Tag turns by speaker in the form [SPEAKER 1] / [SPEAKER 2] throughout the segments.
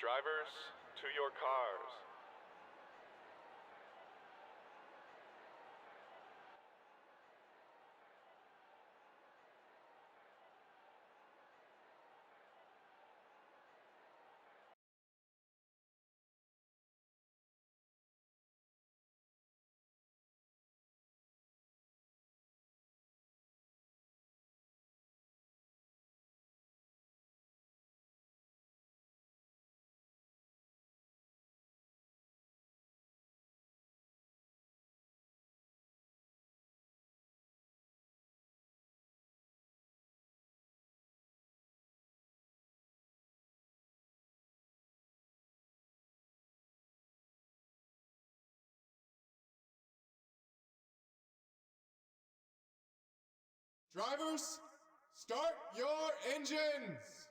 [SPEAKER 1] Drivers, to your cars.
[SPEAKER 2] Drivers, start your engines!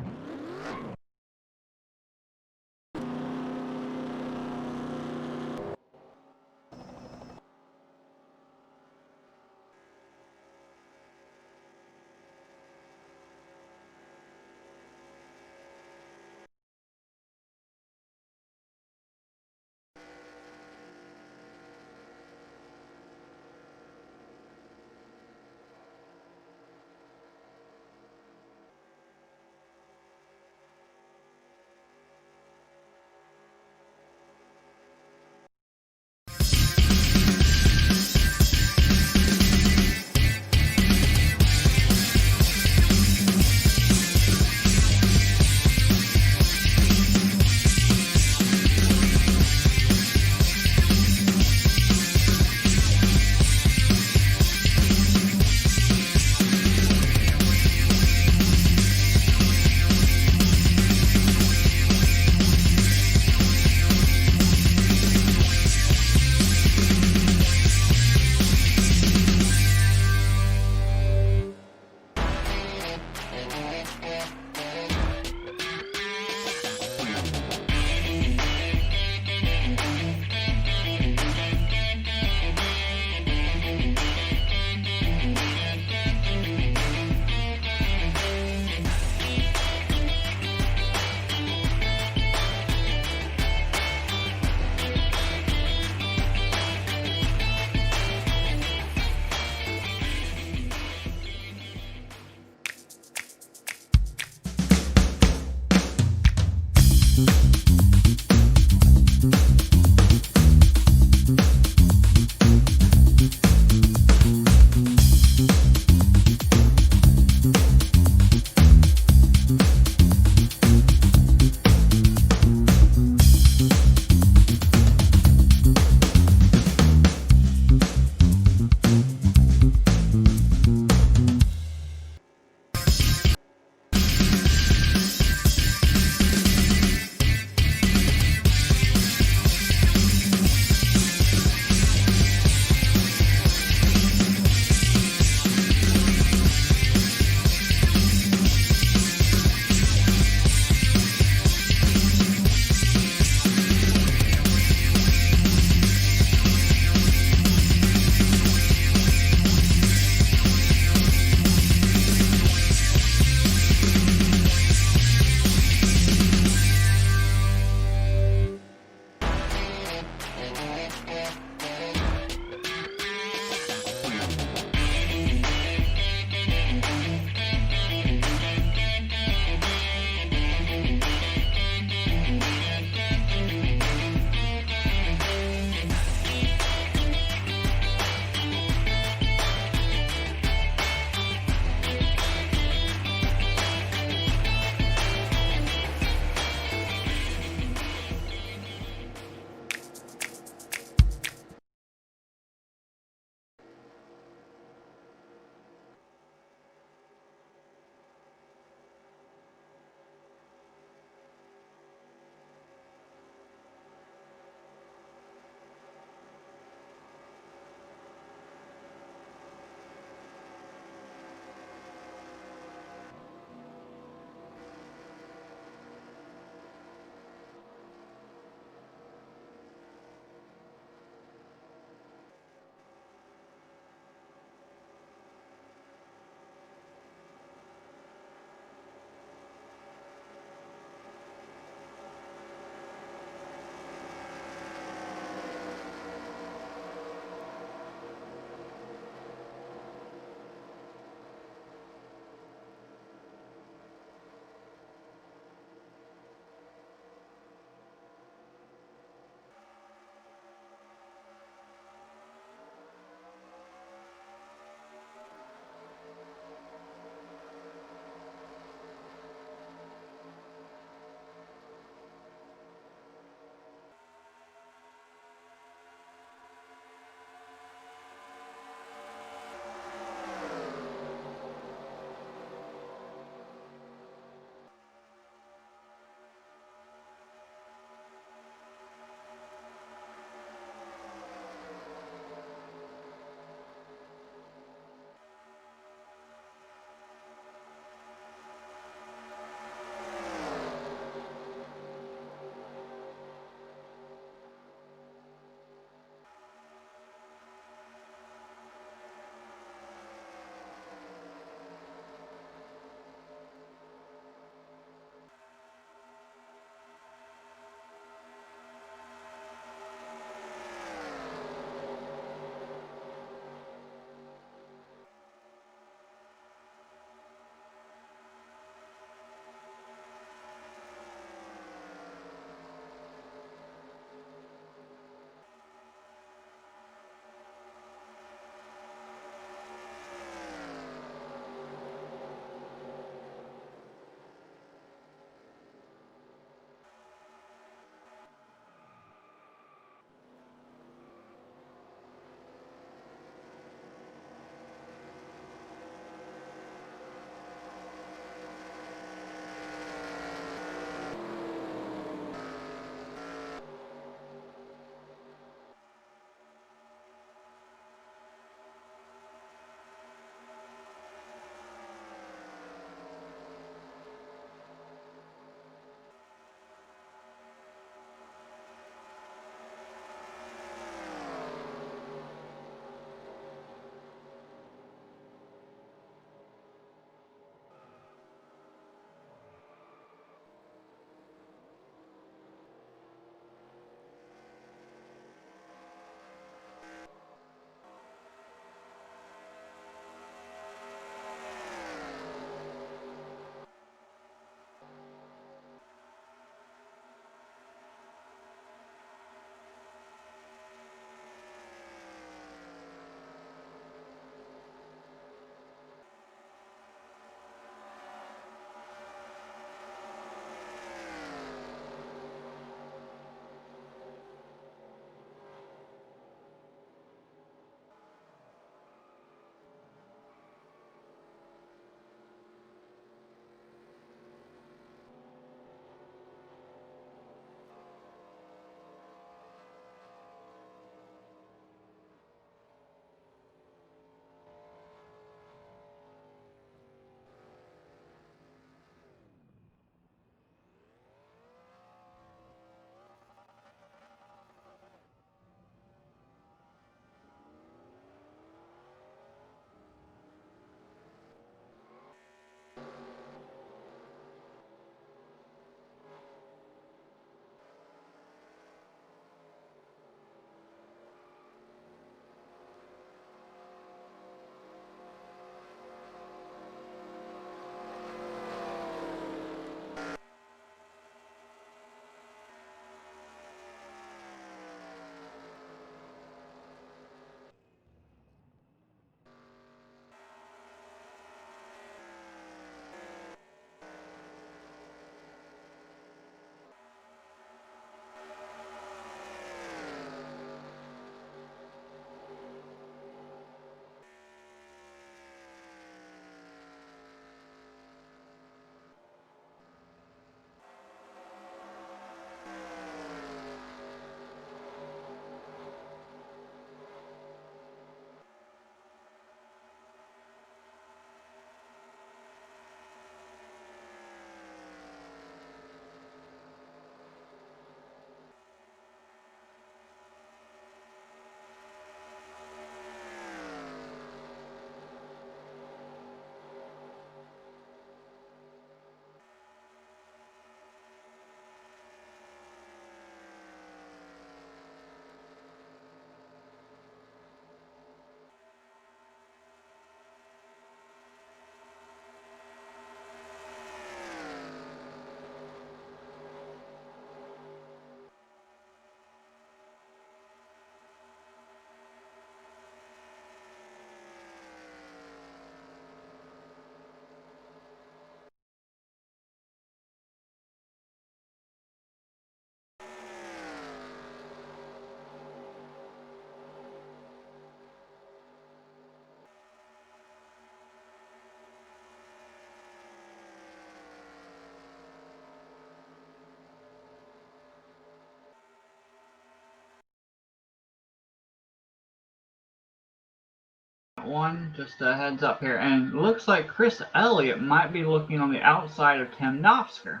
[SPEAKER 3] one, just a heads up here. And it looks like Chris Elliott might be looking on the outside of Tim Knopfsker.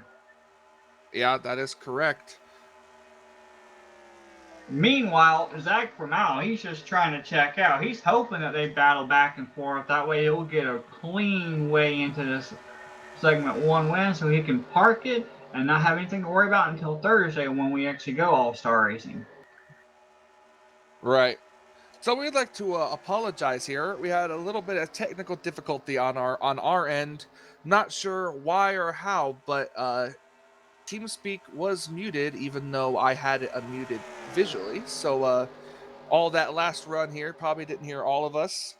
[SPEAKER 4] Yeah, that is correct.
[SPEAKER 3] Meanwhile, Zach Formal, he's just trying to check out. He's hoping that they battle back and forth. That way he'll get a clean way into this segment 1 win so he can park it and not have anything to worry about until Thursday when we actually go All-Star Racing.
[SPEAKER 4] Right. So we'd like to apologize here. We had a little bit of technical difficulty on our end. Not sure why or how, but TeamSpeak was muted, even though I had it unmuted visually. So all that last run here probably didn't hear all of us,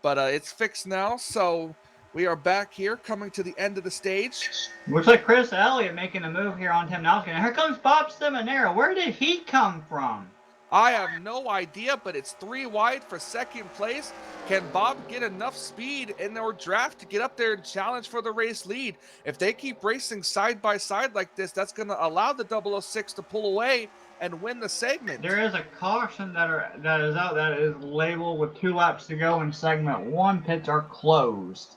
[SPEAKER 4] but it's fixed now. So we are back here, coming to the end of the stage.
[SPEAKER 3] Looks like Chris Elliott making a move here on Tim Knopfsker. And here comes Bob Seminara. Where did he come from?
[SPEAKER 4] I have no idea, but it's 3 wide for second place. Can Bob get enough speed in their draft to get up there and challenge for the race lead? If they keep racing side by side like this, that's going to allow the 006 to pull away and win the segment.
[SPEAKER 3] There is a caution that is out that is labeled with 2 laps to go in segment 1. Pits are closed.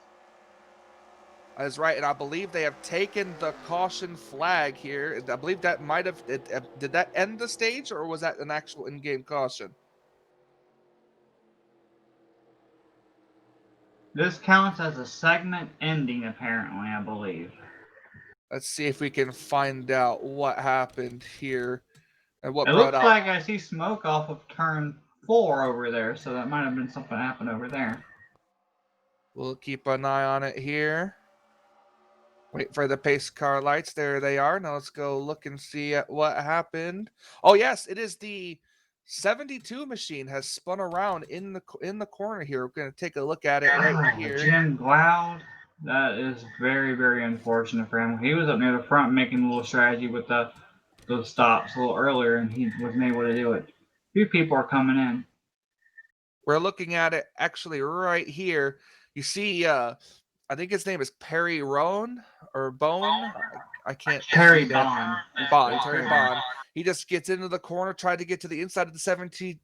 [SPEAKER 4] That is right, and I believe they have taken the caution flag here. I believe that might have... Did that end the stage, or was that an actual in-game caution?
[SPEAKER 3] This counts as a segment ending, apparently, I believe.
[SPEAKER 4] Let's see if we can find out what happened here. And what
[SPEAKER 3] it
[SPEAKER 4] brought
[SPEAKER 3] looks
[SPEAKER 4] out...
[SPEAKER 3] like I see smoke off of turn 4 over there, so that might have been something happened over there.
[SPEAKER 4] We'll keep an eye on it here. Wait for the pace car lights. There they are. Now let's go look and see at what happened. Oh yes, it is the 72 machine has spun around in the corner here. We're going to take a look at it right here.
[SPEAKER 3] Jim Gloud, that is very, very unfortunate for him. He was up near the front making a little strategy with those stops a little earlier, and he wasn't able to do it. A few people are coming in.
[SPEAKER 4] We're looking at it actually right here. You see, I think his name is Perry Roan or Bone. I can't.
[SPEAKER 3] Terry Bond.
[SPEAKER 4] Terry Bond. He just gets into the corner, tried to get to the inside of the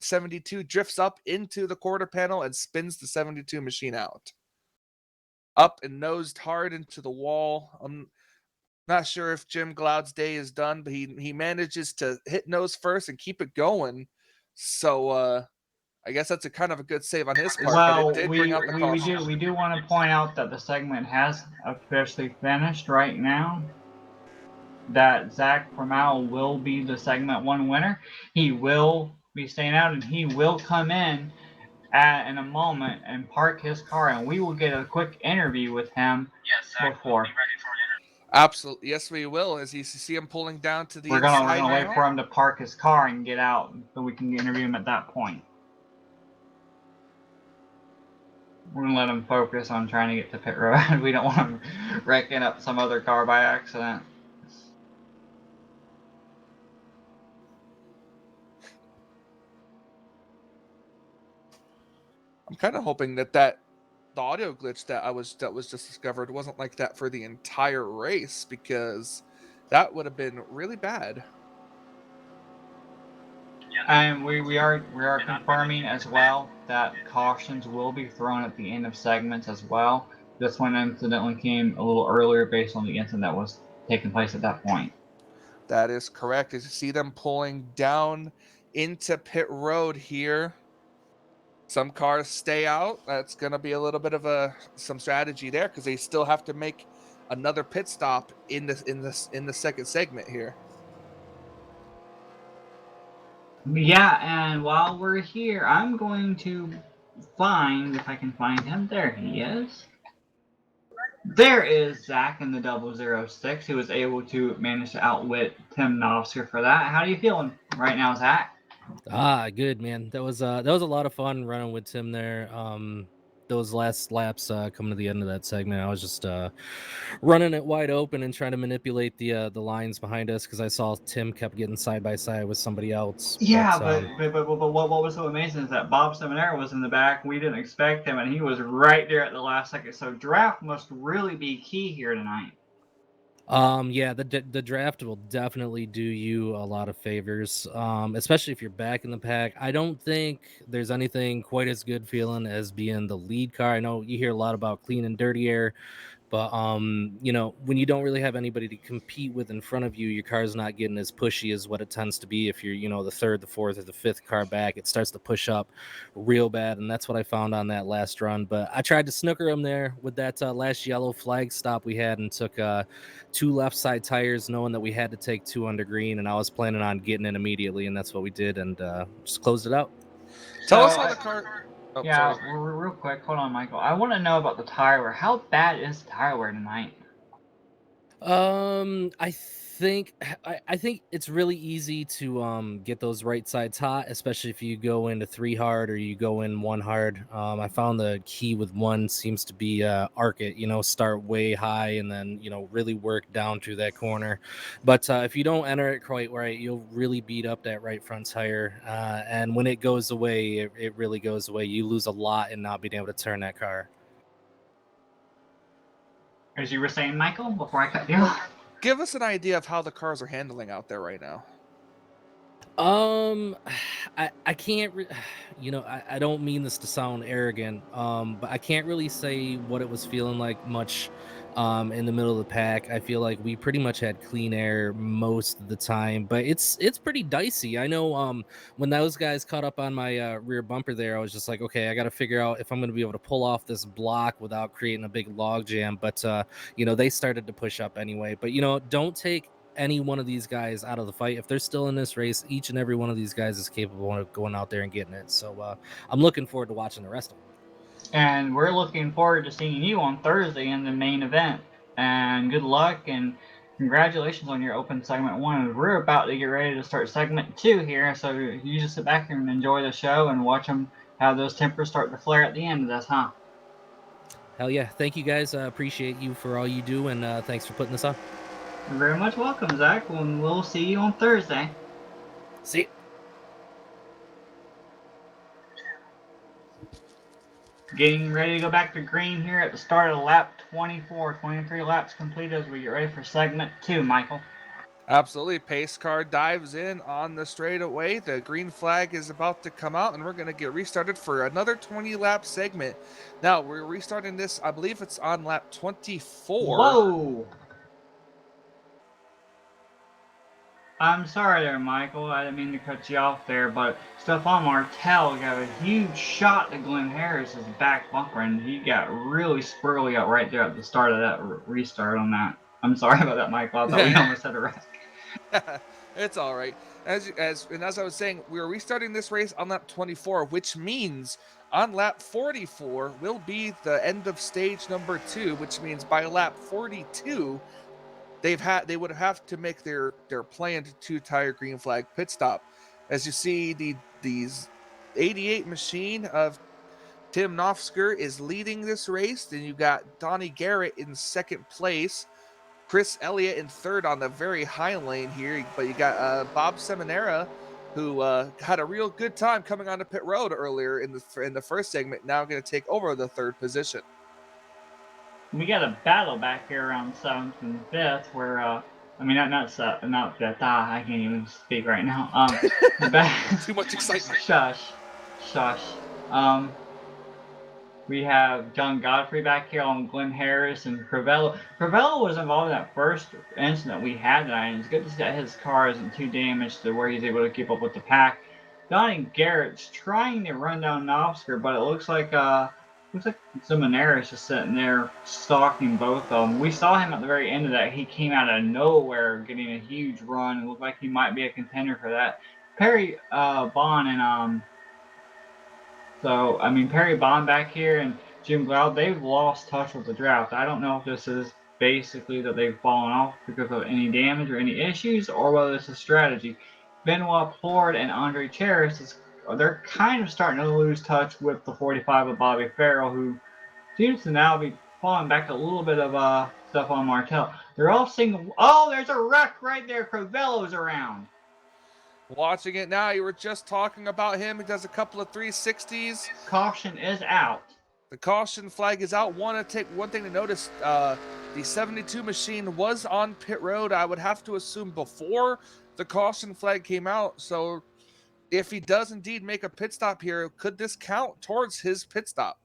[SPEAKER 4] 72, drifts up into the quarter panel and spins the 72 machine out. Up and nosed hard into the wall. I'm not sure if Jim Gloud's day is done, but he manages to hit nose first and keep it going. So I guess that's a kind of a good save on his part.
[SPEAKER 3] Well,
[SPEAKER 4] but it did bring out the caution.
[SPEAKER 3] we do want to point out that the segment has officially finished right now. That Zach Formal will be the segment 1 winner. He will be staying out, and he will come in in a moment and park his car, and we will get a quick interview with him.
[SPEAKER 5] Yes, Zach,
[SPEAKER 3] before.
[SPEAKER 5] we'll be ready for an interview.
[SPEAKER 4] Absolutely, yes, we will. As you see him pulling down to the
[SPEAKER 3] we're
[SPEAKER 4] inside
[SPEAKER 3] gonna
[SPEAKER 4] now.
[SPEAKER 3] wait for him to park his car and get out, so we can interview him at that point. We're gonna let him focus on trying to get to pit road. We don't want him wrecking up some other car by accident.
[SPEAKER 4] I'm kind of hoping that the audio glitch that was just discovered wasn't like that for the entire race, because that would have been really bad.
[SPEAKER 3] And we are confirming as well that cautions will be thrown at the end of segments as well. This one incidentally came a little earlier based on the incident that was taking place at that point.
[SPEAKER 4] That is correct. As you see them pulling down into pit road here. Some cars stay out. That's going to be a little bit of some strategy there, because they still have to make another pit stop in the second segment here.
[SPEAKER 3] Yeah, and while we're here, I'm going to find, if I can find him. There he is. There is Zach in the 006, who was able to manage to outwit Tim Knopfsker for that. How are you feeling right now, Zach?
[SPEAKER 6] Good, man. That was a lot of fun running with Tim there. Those last laps coming to the end of that segment, I was just running it wide open and trying to manipulate the lines behind us, because I saw Tim kept getting side by side with somebody else.
[SPEAKER 3] Yeah, but what was so amazing is that Bob Seminara was in the back. We didn't expect him, and he was right there at the last second. So draft must really be key here tonight.
[SPEAKER 6] Yeah, the draft will definitely do you a lot of favors, especially if you're back in the pack. I don't think there's anything quite as good feeling as being the lead car. I know you hear a lot about clean and dirty air, but when you don't really have anybody to compete with in front of you, your car's not getting as pushy as what it tends to be. If you're, the third, the fourth, or the fifth car back, it starts to push up real bad, and that's what I found on that last run. But I tried to snooker him there with that last yellow flag stop we had, and took 2 left side tires, knowing that we had to take 2 under green, and I was planning on getting in immediately, and that's what we did, and just closed it out.
[SPEAKER 4] Tell
[SPEAKER 3] So,
[SPEAKER 4] us how the car. Oh,
[SPEAKER 3] yeah,
[SPEAKER 4] sorry.
[SPEAKER 3] real quick, hold on, Michael. I want to know about the tire wear. How bad is the tire wear tonight?
[SPEAKER 6] I think it's really easy to get those right sides hot, especially if you go into 3 hard or you go in 1 hard. I found the key with 1 seems to be arc it, start way high and then really work down through that corner. But if you don't enter it quite right, you'll really beat up that right front tire. And when it goes away, it really goes away. You lose a lot in not being able to turn that car.
[SPEAKER 3] As you were saying, Michael, before I cut you
[SPEAKER 4] Well,
[SPEAKER 3] off.
[SPEAKER 4] give us an idea of how the cars are handling out there right now.
[SPEAKER 6] Um, I can't, I don't mean this to sound arrogant, but I can't really say what it was feeling like much, in the middle of the pack. I feel like we pretty much had clean air most of the time, but it's pretty dicey. I know, when those guys caught up on my rear bumper there, I was just like, okay, I got to figure out if I'm going to be able to pull off this block without creating a big log jam. But they started to push up anyway. But don't take any one of these guys out of the fight. If they're still in this race, each and every one of these guys is capable of going out there and getting it. So I'm looking forward to watching the rest of them.
[SPEAKER 3] And we're looking forward to seeing you on Thursday in the main event. And good luck and congratulations on your open segment 1. We're about to get ready to start segment 2 here, so you just sit back and enjoy the show and watch them how those tempers start to flare at the end of this, huh?
[SPEAKER 6] Hell yeah. Thank you guys. I appreciate you for all you do, and thanks for putting this on.
[SPEAKER 3] You're very much welcome, Zach, and we'll see you on Thursday.
[SPEAKER 6] See you.
[SPEAKER 3] Getting ready to go back to green here at the start of lap 24. 23 laps complete as we get ready for segment 2, Michael.
[SPEAKER 4] Absolutely. Pace car dives in on the straightaway. The green flag is about to come out, and we're going to get restarted for another 20 lap segment. Now, we're restarting this, I believe it's on lap 24.
[SPEAKER 3] Whoa! I'm sorry there, Michael. I didn't mean to cut you off there, but Stephon Martel got a huge shot to Glenn Harris's back bumper, and he got really squirrely out right there at the start of that restart on that. I'm sorry about that, Michael. I thought we almost had a wreck.
[SPEAKER 4] It's all right. As I was saying, we are restarting this race on lap 24, which means on lap 44 will be the end of stage number 2, which means by lap 42 they would have to make their planned 2-tire green flag pit stop. As you see, these 88 machine of Tim Nofsker is leading this race. Then you got Donnie Garrett in second place, Chris Elliott in third on the very high lane here. But you got Bob Seminara, who had a real good time coming onto pit road earlier in the first segment. Now going to take over the third position.
[SPEAKER 3] We got a battle back here around 7th and 5th where, not 5th. I can't even speak right now.
[SPEAKER 4] Too much excitement.
[SPEAKER 3] Shush. We have John Godfrey back here on Glenn Harris and Crivello. Crivello was involved in that first incident we had tonight, and it's good to see that his car isn't too damaged to where he's able to keep up with the pack. Donnie Garrett's trying to run down Nofsker, but it looks like Seminara is just sitting there stalking both of them. We saw him at the very end of that. He came out of nowhere getting a huge run. It looked like he might be a contender for that. Perry Bond and Perry Bond back here and Jim Glaude, they've lost touch with the draft. I don't know if this is basically that they've fallen off because of any damage or any issues, or whether it's a strategy. Benoit Plord and Andre Cheris, they're kind of starting to lose touch with the 45 of Bobby Farrell, who seems to now be falling back a little bit of Stephon Martel. They're all single. Oh, there's a wreck right there. Crivello's around.
[SPEAKER 4] Watching it now, you were just talking about him. He does a couple of 360s.
[SPEAKER 3] Caution is out.
[SPEAKER 4] The caution flag is out. Want to take one thing to notice, the 72 machine was on pit road. I would have to assume before the caution flag came out. So if he does indeed make a pit stop here, could this count towards his pit stop?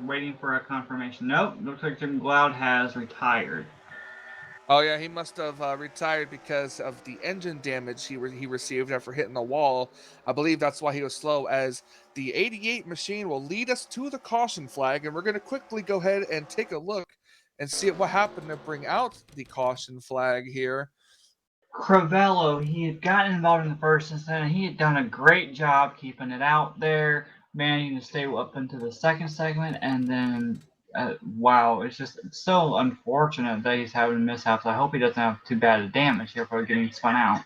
[SPEAKER 3] Waiting for a confirmation. Nope, looks like Jim Gloud has retired.
[SPEAKER 4] Oh yeah, he must have retired because of the engine damage he received after hitting the wall. I believe that's why he was slow, as the 88 machine will lead us to the caution flag, and we're going to quickly go ahead and take a look and see what happened to bring out the caution flag here.
[SPEAKER 3] Crivello, he had gotten involved in the first incident. He had done a great job keeping it out there, managing to stay up into the second segment, and then wow, it's so unfortunate that he's having mishaps. I hope he doesn't have too bad of damage here for getting spun out.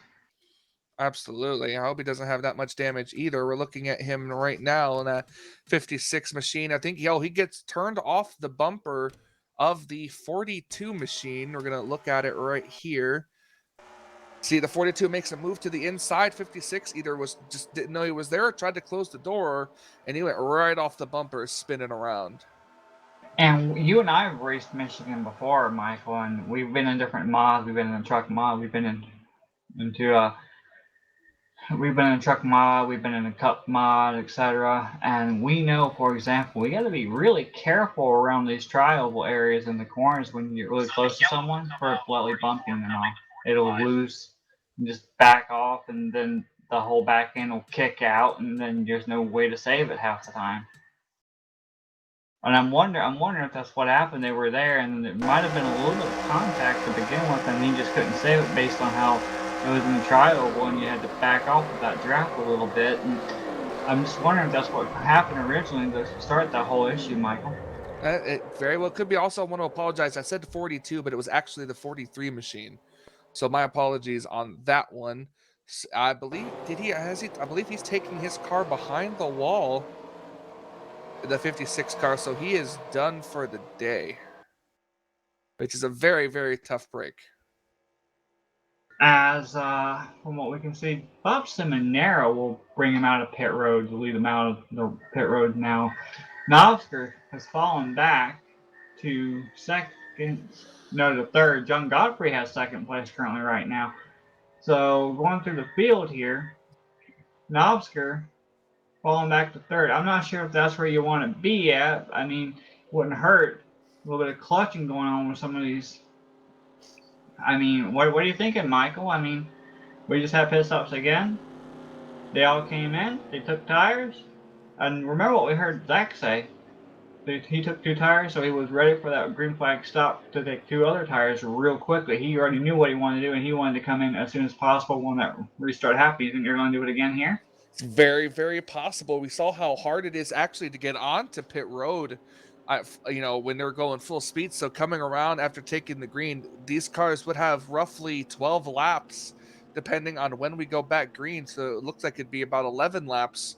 [SPEAKER 4] Absolutely. I hope he doesn't have that much damage either. We're looking at him right now in a 56 machine. I think he gets turned off the bumper of the 42 machine. We're going to look at it right here. See, the 42 makes a move to the inside. 56 either just didn't know he was there, or tried to close the door, and he went right off the bumper, spinning around.
[SPEAKER 3] And you and I have raced Michigan before, Michael, and we've been in different mods. We've been in the truck mod. We've been We've been in a truck mod, we've been in a cup mod, etc. And we know, for example, we got to be really careful around these triable areas in the corners when you're really close to someone for slightly bumping them off. It'll loose, and just back off, and then the whole back end will kick out, and then there's no way to save it half the time. And I'm wondering if that's what happened. They were there, and it might have been a little bit of contact to begin with, and he just couldn't save it based on how it was in the trial and you had to back off with that draft a little bit. And I'm just wondering if that's what happened originally to start that whole issue, Michael.
[SPEAKER 4] It very well could be. Also, I want to apologize. I said 42, but it was actually the 43 machine. So my apologies on that one. I believe I believe he's taking his car behind the wall, the 56 car, so he is done for the day, which is a very, very tough break.
[SPEAKER 3] As from what we can see, Bob Seminara will bring him out of pit road to lead him out of the pit road now. Novsker has fallen back to to third. John Godfrey has second place currently right now. So going through the field here, Novsker falling back to third. I'm not sure if that's where you want to be at. I mean, wouldn't hurt. A little bit of clutching going on with some of these. I mean, what are you thinking, Michael? I mean, we just had pit stops again. They all came in. They took tires. And remember what we heard Zach say. He took 2 tires, so he was ready for that green flag stop to take 2 other tires real quickly. He already knew what he wanted to do, and he wanted to come in as soon as possible when that restart happened. You think you're going to do it again here?
[SPEAKER 4] It's very, very possible. We saw how hard it is actually to get onto pit road, when they're going full speed. So coming around after taking the green, these cars would have roughly 12 laps, depending on when we go back green. So it looks like it'd be about 11 laps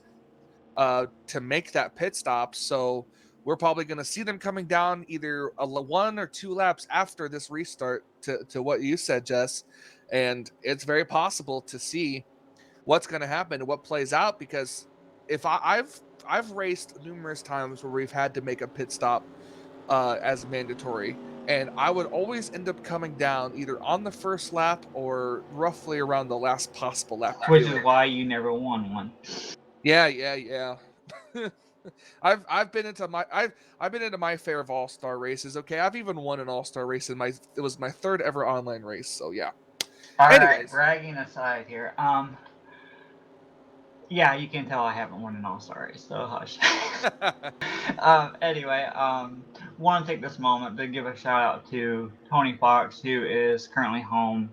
[SPEAKER 4] to make that pit stop. So we're probably going to see them coming down either 1 or 2 laps after this restart, to what you said, Jess. And it's very possible to see what's going to happen and what plays out, because if I've raced numerous times where we've had to make a pit stop as mandatory, and I would always end up coming down either on the first lap or roughly around the last possible lap.
[SPEAKER 3] Which is why you never won one.
[SPEAKER 4] Yeah. I've been into my fair of all-star races. Okay, I've even won an all-star race it was my 3rd ever online race. So yeah.
[SPEAKER 3] Alright, bragging aside here. Yeah, you can tell I haven't won an all-star race, so hush. Anyway, want to take this moment to give a shout out to Tony Fox, who is currently home.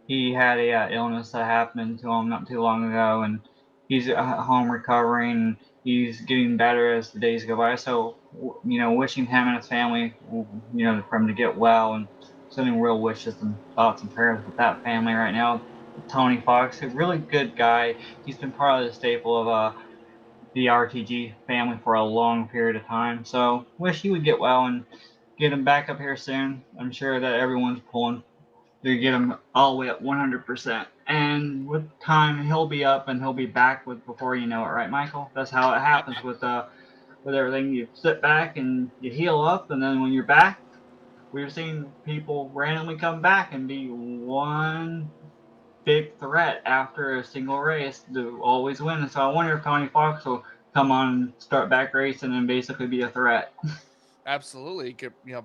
[SPEAKER 3] He had a illness that happened to him not too long ago, and he's at home recovering. He's getting better as the days go by. So, wishing him and his family, for him to get well, and sending real wishes and thoughts and prayers with that family right now. Tony Fox, a really good guy. He's been part of the staple of the RTG family for a long period of time. So, wish he would get well and get him back up here soon. I'm sure that everyone's pulling to get him all the way up 100%. and with time he'll be up and he'll be back with before you know it, right, Michael? That's how it happens with everything. You sit back and you heal up, and then when you're back, we've seen people randomly come back and be one big threat after a single race to always win. And so I wonder if Tony Fox will come on and start back racing and basically be a threat.
[SPEAKER 4] Absolutely.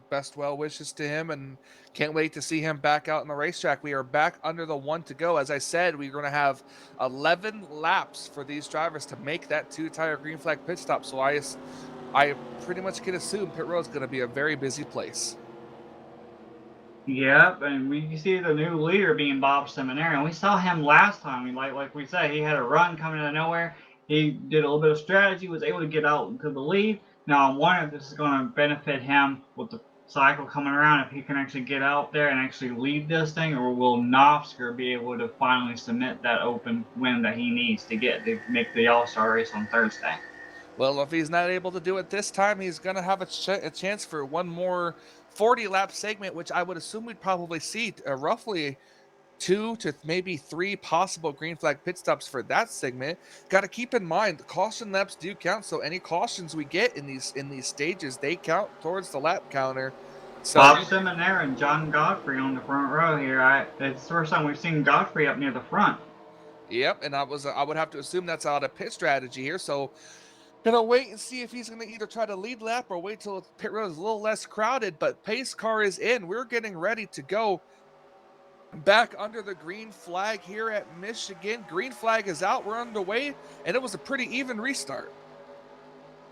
[SPEAKER 4] Best well wishes to him, and can't wait to see him back out on the racetrack. We are back under the 1 to go. As I said, we're going to have 11 laps for these drivers to make that 2-tire green flag pit stop. So I pretty much can assume pit road is going to be a very busy place.
[SPEAKER 3] Yep, and we see the new leader being Bob Seminary, and we saw him last time. Like we said, he had a run coming out of nowhere. He did a little bit of strategy, was able to get out into the lead. Now I'm wondering if this is going to benefit him with the cycle coming around, if he can actually get out there and actually lead this thing, or will Knopfsker be able to finally submit that open win that he needs to get to make the All-Star race on Thursday?
[SPEAKER 4] Well, if he's not able to do it this time, he's going to have a chance for one more 40-lap segment, which I would assume we'd probably see roughly 2 to maybe 3 possible green flag pit stops for that segment. Got to keep in mind, caution laps do count, so any cautions we get in these stages, they count towards the lap counter. So
[SPEAKER 3] Bob Seminary and John Godfrey on the front row here. It's the first time we've seen Godfrey up near the front.
[SPEAKER 4] Yep, and I would have to assume that's out of pit strategy here. So gonna wait and see if he's gonna either try to lead lap or wait till pit road is a little less crowded. But pace car is in. We're getting ready to go back under the green flag here at Michigan. Green flag is out. We're underway, and it was a pretty even restart.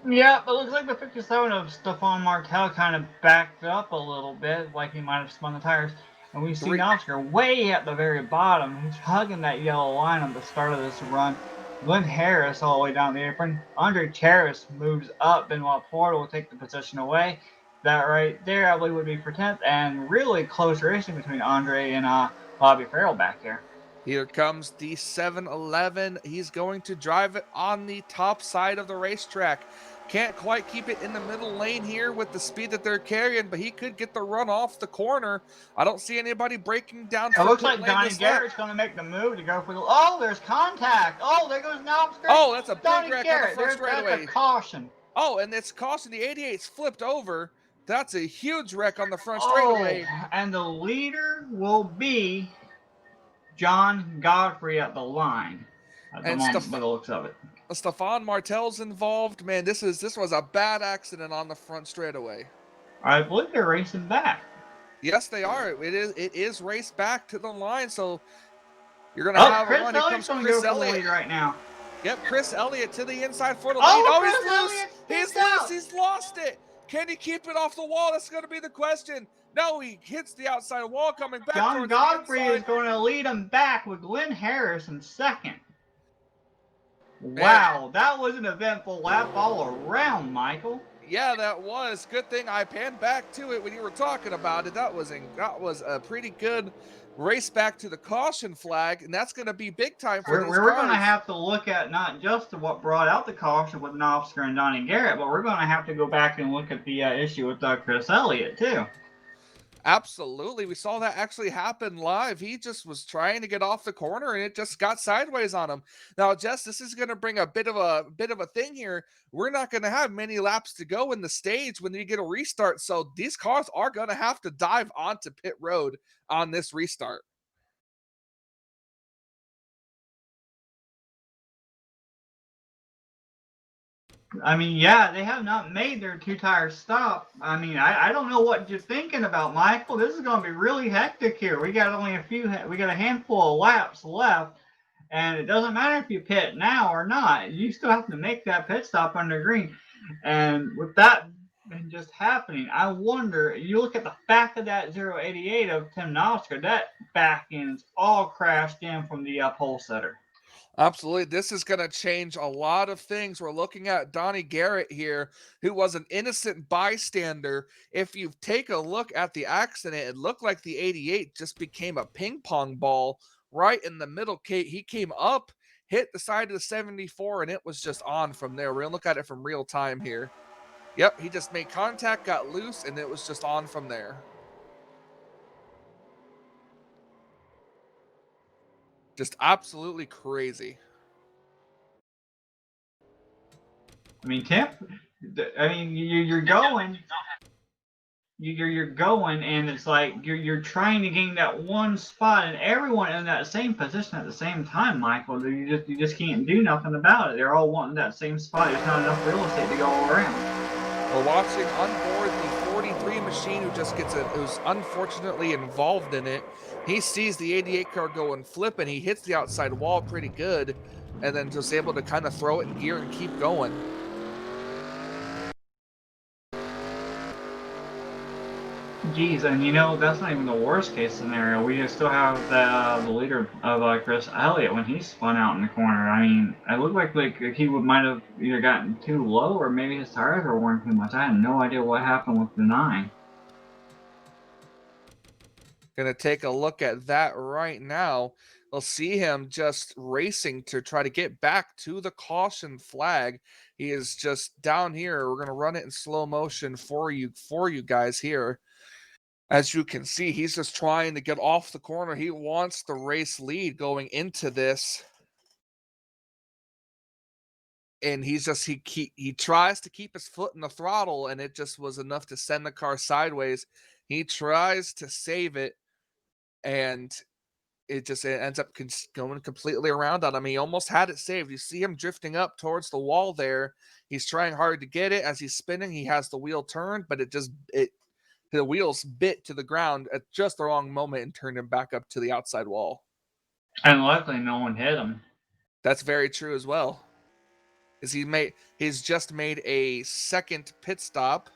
[SPEAKER 3] Yeah, but it looks like the 57 of Stefan Martel kind of backed up a little bit, like he might have spun the tires. And we see Oscar way at the very bottom. He's hugging that yellow line at the start of this run. Glenn Harris all the way down the apron. Andre Charis moves up, and while Porter will take the position away. That right there, I believe, would be for 10th. And really close racing between Andre and Bobby Farrell back here.
[SPEAKER 4] Here comes the 7-Eleven. He's going to drive it on the top side of the racetrack. Can't quite keep it in the middle lane here with the speed that they're carrying, but he could get the run off the corner. I don't see anybody breaking down.
[SPEAKER 3] It looks like Donnie Garrett's going to make the move to go for the... Oh, there's contact. Oh, there goes Knopfsker.
[SPEAKER 4] Oh, that's a big
[SPEAKER 3] Donnie
[SPEAKER 4] wreck
[SPEAKER 3] Garrett.
[SPEAKER 4] on the front straightaway.
[SPEAKER 3] That's a caution.
[SPEAKER 4] Oh, and it's caution. The 88's flipped over. That's a huge wreck on the front straightaway.
[SPEAKER 3] And the leader will be John Godfrey at the line. At the moment, by the looks of it.
[SPEAKER 4] Stefan Martel's involved. Man, this was a bad accident on the front straightaway.
[SPEAKER 3] I believe they're racing back.
[SPEAKER 4] Yes, they are. It is raced back to the line, so you're gonna have
[SPEAKER 3] Chris
[SPEAKER 4] a run.
[SPEAKER 3] Elliott's going to go for the lead right now.
[SPEAKER 4] Yep, Chris Elliott to the inside for the lead. Oh, he's loose. He's loose. He's lost it. Can he keep it off the wall? That's going to be the question. No, he hits the outside wall coming back.
[SPEAKER 3] John Godfrey is going to lead him back with Glenn Harris in second. Wow, that was an eventful lap all around, Michael.
[SPEAKER 4] Yeah, that was. Good thing I panned back to it when you were talking about it. That was a pretty good race back to the caution flag, and that's going to be big time for these
[SPEAKER 3] We're going to have to look at not just what brought out the caution with Knopfsker and Donnie Garrett, but we're going to have to go back and look at the issue with Chris Elliott, too.
[SPEAKER 4] Absolutely. We saw that actually happen live. He just was trying to get off the corner and it just got sideways on him. Now, Jess, this is going to bring a bit of a thing here. We're not going to have many laps to go in the stage when we get a restart. So these cars are going to have to dive onto pit road on this restart.
[SPEAKER 3] I mean, yeah, they have not made their two-tire stop. I mean, I don't know what you're thinking about, Michael. This is going to be really hectic here. We got a handful of laps left, and it doesn't matter if you pit now or not. You still have to make that pit stop under green. And with that just happening, I wonder, you look at the back of that 088 of Tim Knopfsker, that back end's all crashed in from the pole setter.
[SPEAKER 4] Absolutely. This is going to change a lot of things. We're looking at Donnie Garrett here, who was an innocent bystander. If you take a look at the accident, it looked like the 88 just became a ping pong ball right in the middle. He came up, hit the side of the 74, and it was just on from there. We're going to look at it from real time here. Yep, he just made contact, got loose, and it was just on from there. Just absolutely crazy.
[SPEAKER 3] I mean, Tim. I mean, you're going. You're going, and it's like you're trying to gain that one spot, and everyone in that same position at the same time, Michael. You just can't do nothing about it. They're all wanting that same spot. There's not enough real estate to go around.
[SPEAKER 4] We're watching on board the 43 machine who's unfortunately involved in it. He sees the 88 car go and flip, and he hits the outside wall pretty good, and then just able to kind of throw it in gear and keep going.
[SPEAKER 3] Geez, and that's not even the worst case scenario. We just still have the leader of Chris Elliott when he spun out in the corner. I mean, it looked like he might have either gotten too low or maybe his tires were worn too much. I had no idea what happened with the 9.
[SPEAKER 4] Gonna take a look at that right now. We'll see him just racing to try to get back to the caution flag. He is just down here. We're gonna run it in slow motion for you guys here. As you can see, he's just trying to get off the corner. He wants the race lead going into this. And he tries to keep his foot in the throttle, and it just was enough to send the car sideways. He tries to save it, and it ends up going completely around on him. He almost had it saved. You see him drifting up towards the wall there. He's trying hard to get it. As he's spinning, he has the wheel turned, but the wheels bit to the ground at just the wrong moment and turned him back up to the outside wall.
[SPEAKER 3] And luckily, no one hit him.
[SPEAKER 4] That's very true as well. He's just made a second pit stop.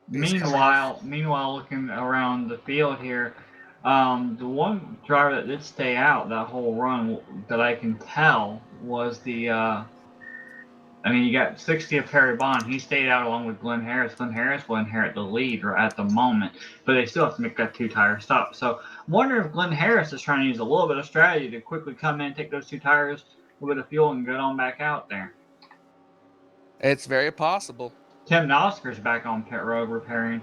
[SPEAKER 3] Meanwhile, looking around the field here, the one driver that did stay out that whole run that I can tell was the. I mean, you got 60th Harry Bond. He stayed out along with Glenn Harris. Glenn Harris will inherit the lead at the moment, but they still have to make that 2-tire stop. So I'm wondering if Glenn Harris is trying to use a little bit of strategy to quickly come in, take those 2 tires, a little bit of fuel, and get on back out there.
[SPEAKER 4] It's very possible.
[SPEAKER 3] Tim Nosker's back on pit road repairing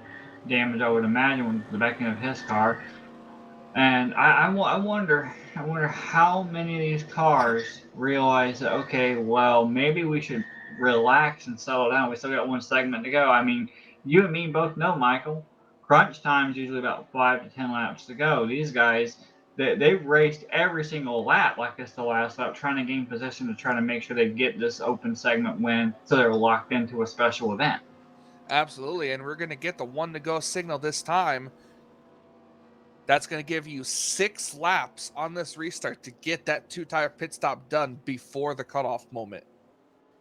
[SPEAKER 3] damage, I would imagine, with the back end of his car. And I wonder how many of these cars realize that, okay, well, maybe we should relax and settle down. We still got one segment to go. I mean, you and me both know, Michael, crunch time is usually about 5 to 10 laps to go. These guys, they've raced every single lap like it's the last lap, trying to gain position to try to make sure they get this open segment win so they're locked into a special event.
[SPEAKER 4] Absolutely, and we're going to get the 1 to go signal this time. That's going to give you 6 laps on this restart to get that 2-tire pit stop done before the cutoff moment.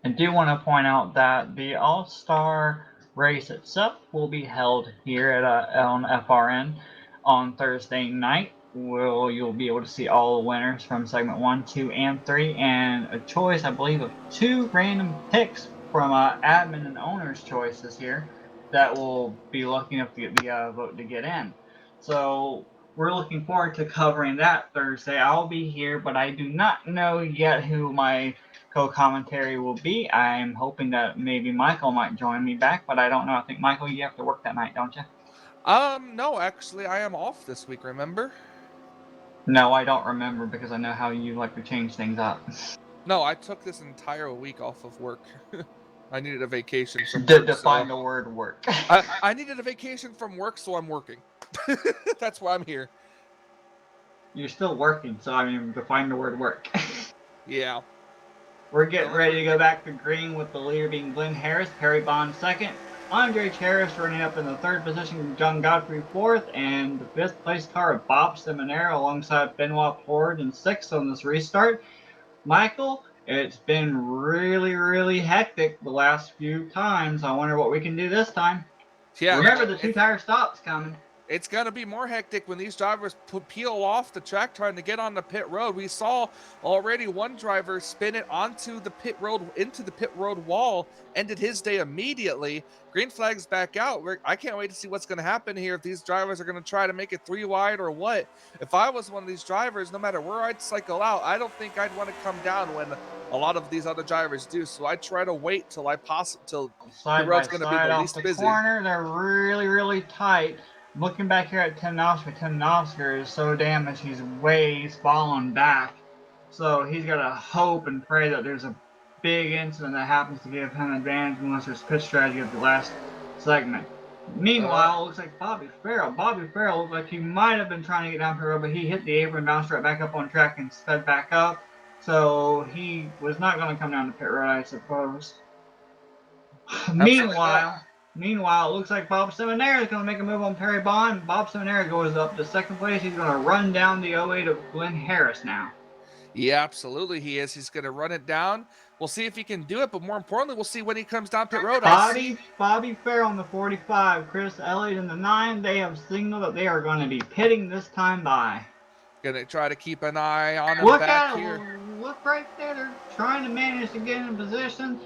[SPEAKER 3] I do want to point out that the All-Star race itself will be held here on FRN on Thursday night. You'll be able to see all the winners from segment 1, 2, and 3, and a choice, I believe, of 2 random picks from admin and owners' choices here that will be looking up the vote to get in. So we're looking forward to covering that Thursday. I'll be here, but I do not know yet who my co-commentary will be. I'm hoping that maybe Michael might join me back, but I don't know. I think, Michael, you have to work that night, don't you?
[SPEAKER 4] No, actually, I am off this week, remember?
[SPEAKER 3] No, I don't remember because I know how you like to change things up.
[SPEAKER 4] No, I took this entire week off of work. I needed a vacation from work.
[SPEAKER 3] Define the word work.
[SPEAKER 4] I needed a vacation from work, so I'm working. That's why I'm here.
[SPEAKER 3] You're still working, so I mean, define the word work.
[SPEAKER 4] Yeah.
[SPEAKER 3] We're getting ready to go back to green with the leader being Glenn Harris, Harry Bond second, Andre Harris running up in the 3rd position, John Godfrey 4th, and the 5th place car of Bob Seminara alongside Benoit Ford in 6th on this restart. Michael, it's been really, really hectic the last few times. I wonder what we can do this time. Yeah. Remember, the 2-tire stop's coming.
[SPEAKER 4] It's going to be more hectic when these drivers peel off the track trying to get on the pit road. We saw already one driver spin it onto the pit road, into the pit road wall, ended his day immediately. Green flag's back out. I can't wait to see what's going to happen here, if these drivers are going to try to make it 3 wide or what. If I was one of these drivers, no matter where I'd cycle out, I don't think I'd want to come down when a lot of these other drivers do. So I try to wait till the road's going to be the least busy.
[SPEAKER 3] Corner, they're really, really tight. looking back here at Tim Nosker is so damaged he's fallen back. So he's got to hope and pray that there's a big incident that happens to give him advantage unless there's pitch strategy of the last segment. Meanwhile, it looks like Bobby Farrell looked like he might have been trying to get down pit road, but he hit the apron, bounced right back up on track, and sped back up. So he was not going to come down to pit road, I suppose. Meanwhile, it looks like Bob Seminara is going to make a move on Perry Bond. Bob Seminara goes up to second place. He's going to run down the 08 of Glenn Harris now.
[SPEAKER 4] Yeah, absolutely he is. He's going to run it down. We'll see if he can do it, but more importantly, we'll see when he comes down pit road.
[SPEAKER 3] Bobby Farrell on the 45, Chris Elliott in the 9. They have signaled that they are going to be pitting this time by.
[SPEAKER 4] Going to try to keep an eye on him back here.
[SPEAKER 3] Look right there. They're trying to manage to get in position.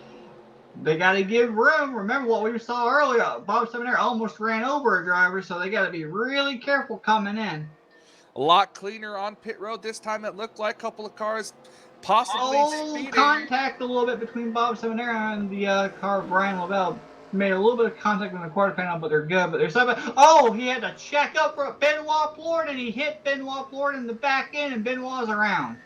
[SPEAKER 3] They got to give room. Remember what we saw earlier. Bob Seminara almost ran over a driver, so they got to be really careful coming in.
[SPEAKER 4] A lot cleaner on pit road this time. It looked like a couple of cars possibly speeding.
[SPEAKER 3] Contact a little bit between Bob Seminara and the car of Brian Lavelle. Made a little bit of contact in the quarter panel, but they're good. But there's something. Oh, he had to check up for Benoit Florida, and he hit Benoit Florida in the back end, and Benoit's around.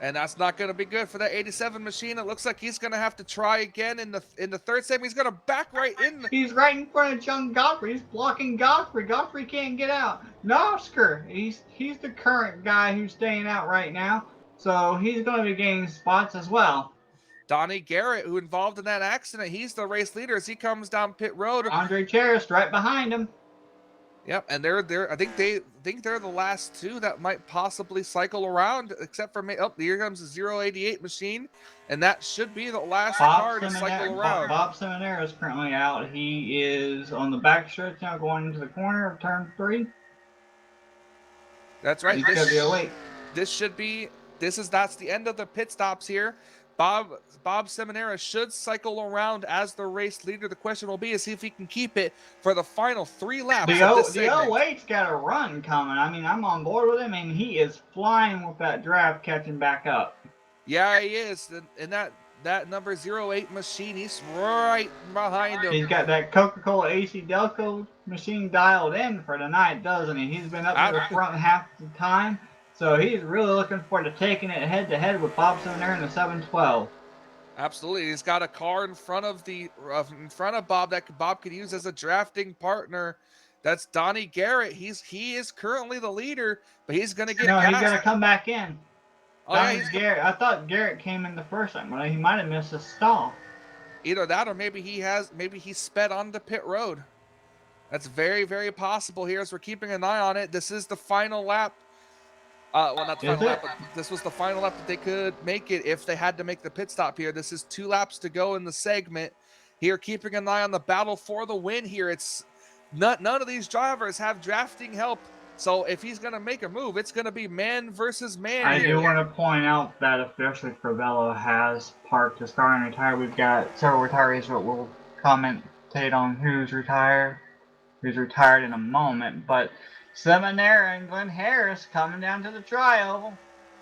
[SPEAKER 4] And that's not going to be good for that 87 machine. It looks like he's going to have to try again in the third segment. He's going to back right in.
[SPEAKER 3] He's right in front of John Godfrey. He's blocking Godfrey. Godfrey can't get out. Nosker, he's the current guy who's staying out right now. So he's going to be gaining spots as well.
[SPEAKER 4] Donnie Garrett, who involved in that accident, he's the race leader as he comes down pit road.
[SPEAKER 3] Andre Cheris right behind him.
[SPEAKER 4] Yep, and they're I think they're the last two that might possibly cycle around, except for here comes the 088 machine, and that should be the last car to cycle around.
[SPEAKER 3] Bob Seminara is currently out. He is on the back stretch now, going into the corner of turn 3.
[SPEAKER 4] That's right.
[SPEAKER 3] He's gonna be awake.
[SPEAKER 4] That's the end of the pit stops here. Bob Seminara should cycle around as the race leader. The question will be is if he can keep it for the final 3 laps of this segment.
[SPEAKER 3] The 08's got a run coming. I mean, I'm on board with him, and he is flying with that draft, catching back up.
[SPEAKER 4] Yeah, he is. And that number 08 machine, he's right behind him.
[SPEAKER 3] He's got that Coca-Cola AC Delco machine dialed in for tonight, doesn't he? He's been up to the front half the time. So he's really looking forward to taking it head-to-head with Bob Seminara in the 712.
[SPEAKER 4] Absolutely. He's got a car in front of Bob that Bob could use as a drafting partner. That's Donnie Garrett. He is currently the leader, but he's going to get
[SPEAKER 3] he's going to come back in.
[SPEAKER 4] Garrett.
[SPEAKER 3] I thought Garrett came in the first time, but he might have missed a stall.
[SPEAKER 4] Either that or maybe he sped onto pit road. That's very, very possible here as we're keeping an eye on it. This is the final lap. Not the final lap, but this was the final lap that they could make it if they had to make the pit stop here. This is 2 laps to go in the segment. Here, keeping an eye on the battle for the win here. None of these drivers have drafting help. So if he's going to make a move, it's going to be man versus man.
[SPEAKER 3] I do want to point out that officially Crivello has parked his car and retired. We've got several retirees that will commentate on who's retired in a moment. But Seminara and Glenn Harris coming down to the tri-oval.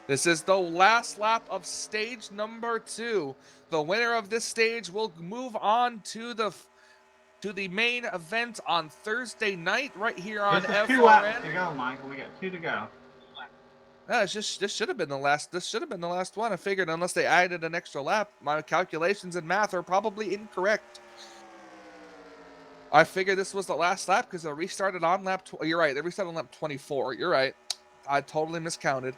[SPEAKER 4] This is the last lap of stage number 2. The winner of this stage will move on to the main event on Thursday night right here on FRN.
[SPEAKER 3] 2 laps to go, Michael. We got 2 to go.
[SPEAKER 4] This should have been the last one. I figured unless they added an extra lap, my calculations and math are probably incorrect. I figured this was the last lap because they restarted on lap. You're right. They restarted on lap 24. You're right. I totally miscounted.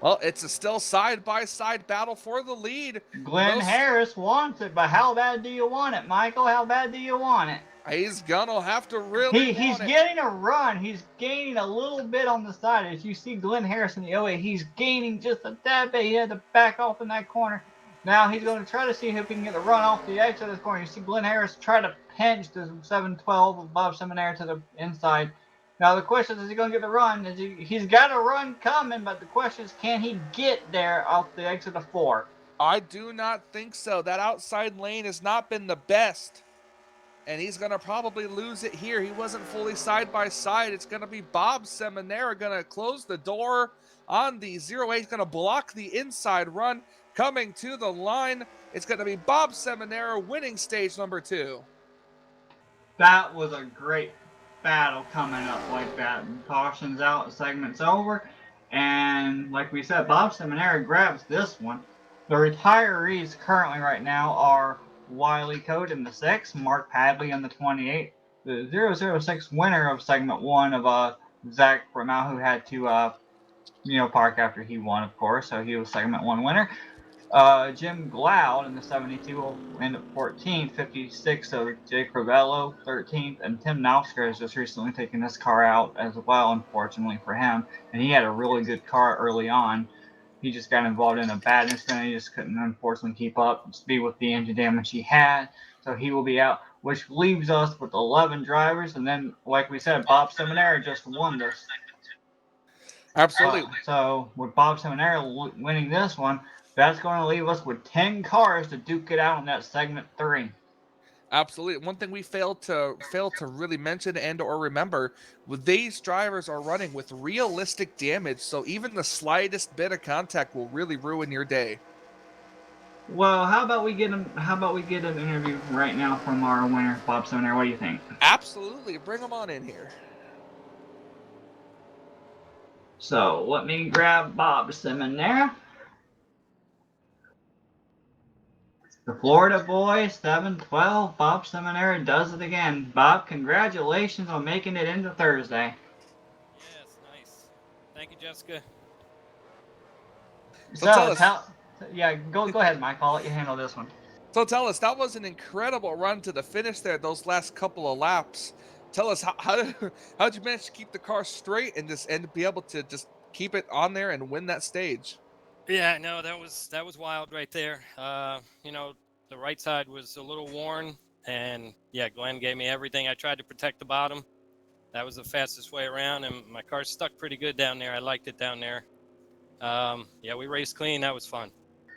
[SPEAKER 4] Well, it's a still side-by-side battle for the lead.
[SPEAKER 3] Glenn Harris wants it, but how bad do you want it, Michael? How bad do you want it?
[SPEAKER 4] He's gonna have to really.
[SPEAKER 3] He's getting a run. He's gaining a little bit on the side. As you see Glenn Harris in the 08, he's gaining just a tad bit. He had to back off in that corner. Now he's going to try to see if he can get the run off the exit of this corner. You see Glenn Harris try to pinch the 712 of Bob Seminara to the inside. Now the question is he going to get the run? He's got a run coming, but the question is can he get there off the exit of 4?
[SPEAKER 4] I do not think so. That outside lane has not been the best. And he's going to probably lose it here. He wasn't fully side by side. It's going to be Bob Seminara going to close the door on the 08. He's going to block the inside run. Coming to the line, it's going to be Bob Seminara winning stage number 2.
[SPEAKER 3] That was a great battle coming up like that. Caution's out, segment's over. And like we said, Bob Seminary grabs this one. The retirees currently right now are Wiley Code in the 6th, Mark Padley in the 28th. The 006 winner of segment 1 of Zach Bramau, who had to park after he won, of course, so he was segment 1 winner. Jim Gloud in the 72 will end up 14th, 56 of Jay Crivello 13th, and Tim Nausker has just recently taken his car out as well, unfortunately for him. And he had a really good car early on. He just got involved in a bad incident. He just couldn't unfortunately keep up speed with the engine damage he had, so he will be out, which leaves us with 11 drivers. And then, like we said, Bob Seminary just won this.
[SPEAKER 4] Absolutely.
[SPEAKER 3] So with Bob Seminary winning this one, that's going to leave us with 10 cars to duke it out in that segment 3.
[SPEAKER 4] Absolutely. One thing we failed to really mention and or remember, these drivers are running with realistic damage, so even the slightest bit of contact will really ruin your day.
[SPEAKER 3] Well, how about we get an interview right now from our winner, Bob Seminary? What do you think?
[SPEAKER 4] Absolutely. Bring them on in here.
[SPEAKER 3] So let me grab Bob Seminary. The Florida boy, 7-12, Bob Seminary does it again. Bob, congratulations on making it into Thursday.
[SPEAKER 5] Yes, nice. Thank you, Jessica.
[SPEAKER 3] So
[SPEAKER 4] tell us.
[SPEAKER 3] Go ahead, Mike. I'll let you handle this one.
[SPEAKER 4] So tell us, that was an incredible run to the finish there, those last couple of laps. Tell us, how did you manage to keep the car straight and be able to just keep it on there and win that stage?
[SPEAKER 5] Yeah, no, that was wild right there. The right side was a little worn, and yeah, Glenn gave me everything. I tried to protect the bottom. That was the fastest way around, and my car stuck pretty good down there. I liked it down there. We raced clean. That was fun.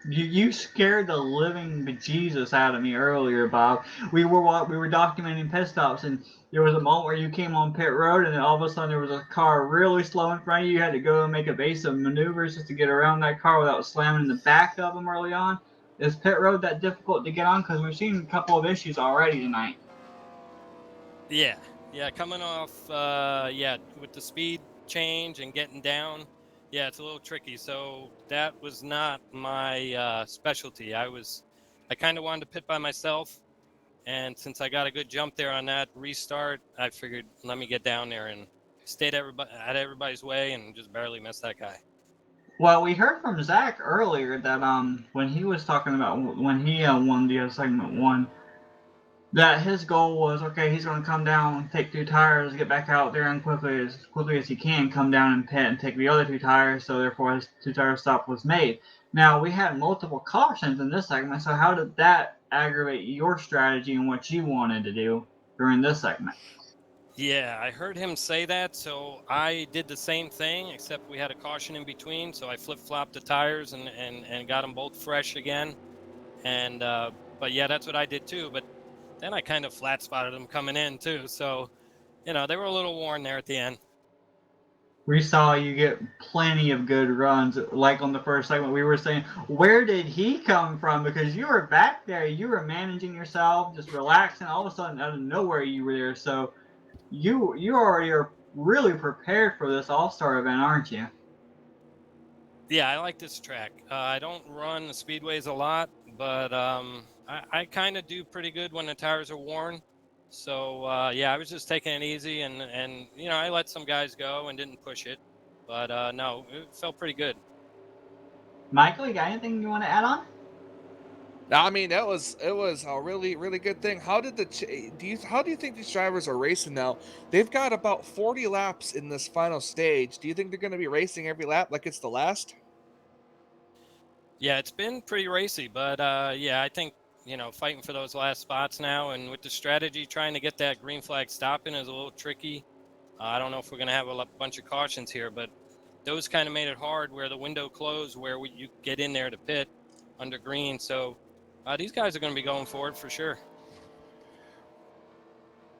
[SPEAKER 3] You scared the living bejesus out of me earlier, Bob. We were documenting pit stops, and there was a moment where you came on pit road, and then all of a sudden there was a car really slow in front of you. You had to go and make evasive maneuvers just to get around that car without slamming in the back of them early on. Is pit road that difficult to get on? Because we've seen a couple of issues already tonight.
[SPEAKER 5] Yeah, coming off, with the speed change and getting down. Yeah, it's a little tricky. So that was not my specialty. I kind of wanted to pit by myself. And since I got a good jump there on that restart, I figured, let me get down there and stayed out of everybody's way and just barely missed that guy.
[SPEAKER 3] Well, we heard from Zach earlier that when he was talking about when he won the segment 1, that his goal was, okay, he's going to come down, take 2 tires, get back out there, and quickly as he can, come down and pit and take the other 2 tires, so therefore his 2-tire stop was made. Now, we had multiple cautions in this segment, so how did that aggravate your strategy and what you wanted to do during this segment?
[SPEAKER 5] Yeah, I heard him say that, so I did the same thing, except we had a caution in between, so I flip-flopped the tires and got them both fresh again. And but yeah, that's what I did too, but then I kind of flat spotted them coming in too, so they were a little worn there at the end.
[SPEAKER 3] We saw you get plenty of good runs. Like on the first segment, we were saying, where did he come from? Because you were back there, you were managing yourself, just relaxing. All of a sudden, out of nowhere, you were there. So you already are really prepared for this All-Star event, aren't you?
[SPEAKER 5] Yeah, I like this track. I don't run the speedways a lot, but I kind of do pretty good when the tires are worn. So I was just taking it easy, and I let some guys go and didn't push it, but no, it felt pretty good.
[SPEAKER 3] Michael, you got anything you want to add on?
[SPEAKER 4] I mean, it was a really, really good thing. How do you think these drivers are racing now? They've got about 40 laps in this final stage. Do you think they're going to be racing every lap like it's the last?
[SPEAKER 5] Yeah, it's been pretty racy, but I think fighting for those last spots now, and with the strategy trying to get that green flag stopping is a little tricky. I don't know if we're going to have a bunch of cautions here, but those kind of made it hard where the window closed, where you get in there to pit under green. So these guys are going to be going for it for sure.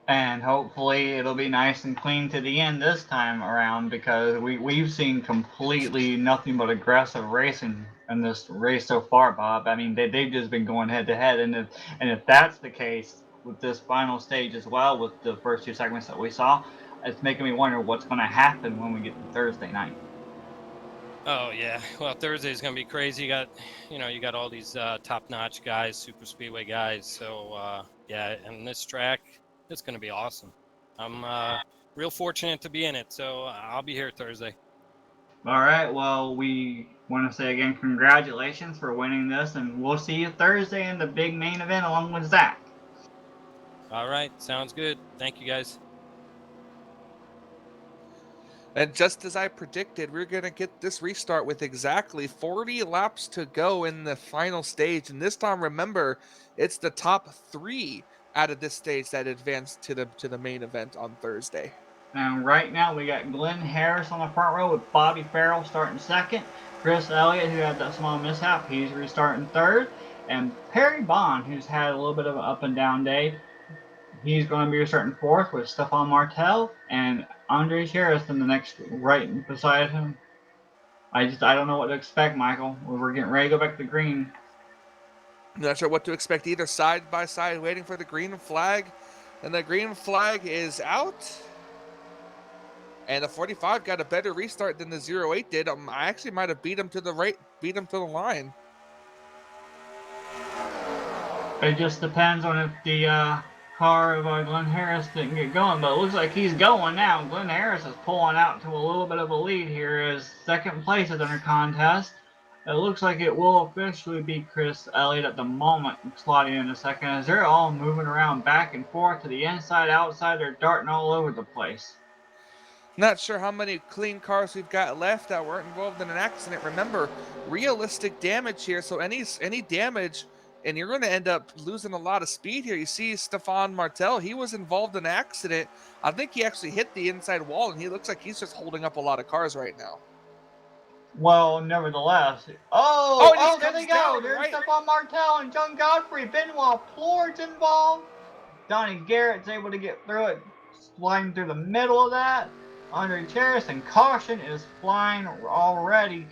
[SPEAKER 3] And hopefully it'll be nice and clean to the end this time around, because we've seen completely nothing but aggressive racing in this race so far, Bob. I mean, they've just been going head to head, and if that's the case, with this final stage as well, with the first 2 segments that we saw. It's making me wonder what's going to happen when we get to Thursday night.
[SPEAKER 5] Oh yeah, well Thursday's gonna be crazy. You got all these top-notch guys, super speedway guys. So yeah, and this track, it's gonna be awesome. I'm real fortunate to be in it, so I'll be here Thursday.
[SPEAKER 3] All right, well, we want to say again, congratulations for winning this, and we'll see you Thursday in the big main event along with Zach.
[SPEAKER 5] All right, sounds good. Thank you guys.
[SPEAKER 4] And just as I predicted, we're going to get this restart with exactly 40 laps to go in the final stage. And this time, remember, it's the top 3 out of this stage that advance to the main event on Thursday.
[SPEAKER 3] And right now we got Glenn Harris on the front row with Bobby Farrell starting second. Chris Elliott, who had that small mishap, he's restarting third. And Perry Bond, who's had a little bit of an up and down day, he's going to be restarting fourth with Stefan Martel and Andres Harris in the next right beside him. I don't know what to expect, Michael. We're getting ready to go back to green.
[SPEAKER 4] I'm not sure what to expect either, side by side, waiting for the green flag. And the green flag is out. And the 45 got a better restart than the 08 did. I actually might have beat him to the line.
[SPEAKER 3] It just depends on if the car of Glenn Harris didn't get going, but it looks like he's going now. Glenn Harris is pulling out to a little bit of a lead here as second place is under contest. It looks like it will officially be Chris Elliott at the moment slotting in a second as they're all moving around back and forth to the inside, outside. They're darting all over the place.
[SPEAKER 4] Not sure how many clean cars we've got left that weren't involved in an accident. Remember, realistic damage here, so any damage, and you're going to end up losing a lot of speed here. You see Stefan Martel, he was involved in an accident. I think he actually hit the inside wall, and he looks like he's just holding up a lot of cars right now.
[SPEAKER 3] Well, nevertheless. There they go. There's Stefan Martel and John Godfrey. Benoit Plourd's involved. Donnie Garrett's able to get through it, sliding through the middle of that. Andre Harris and Caution is flying already.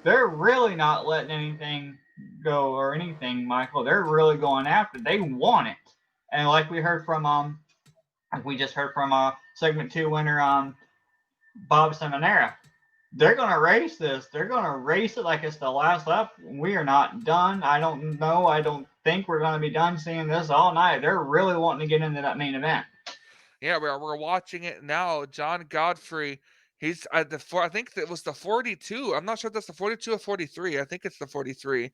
[SPEAKER 3] They're really not letting anything go or anything, Michael. They're really going after it. They want it. And like we just heard from segment 2 winner Bob Seminara, they're going to race this. They're going to race it like it's the last lap. We are not done. I don't know. I don't think we're going to be done seeing this all night. They're really wanting to get into that main event.
[SPEAKER 4] Yeah, we're watching it now. John Godfrey, he's at I think it was the 42. I'm not sure if that's the 42 or 43. I think it's the 43.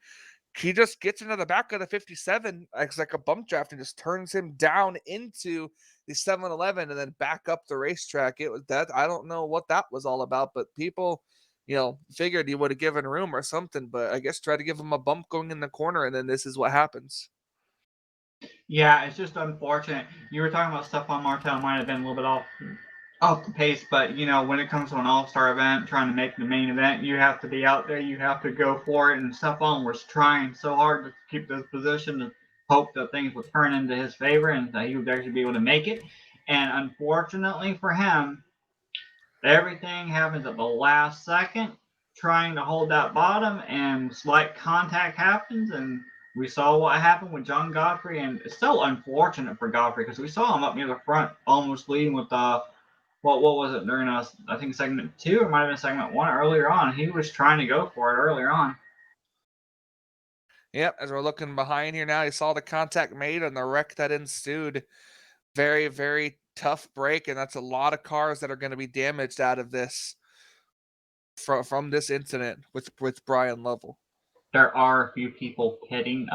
[SPEAKER 4] He just gets into the back of the 57. It's like a bump draft and just turns him down into the 7-Eleven and then back up the racetrack. It was that, I don't know what that was all about, but people, figured he would have given room or something, but I guess try to give him a bump going in the corner, and then this is what happens.
[SPEAKER 3] Yeah, it's just unfortunate. You were talking about Stefan Martel might have been a little bit off the pace, but when it comes to an all-star event, trying to make the main event, you have to be out there, you have to go for it, and Stefan was trying so hard to keep this position to hope that things would turn into his favor and that he would actually be able to make it. And unfortunately for him, everything happens at the last second, trying to hold that bottom, and slight contact happens, and we saw what happened with John Godfrey, and it's so unfortunate for Godfrey because we saw him up near the front, almost leading with what was it during I think segment 2 or might have been segment 1 earlier on. He was trying to go for it earlier on.
[SPEAKER 4] Yep, as we're looking behind here now, you saw the contact made and the wreck that ensued. Very, very tough break, and that's a lot of cars that are going to be damaged out of this from this incident with Brian Lovell.
[SPEAKER 3] There are a few people pitting.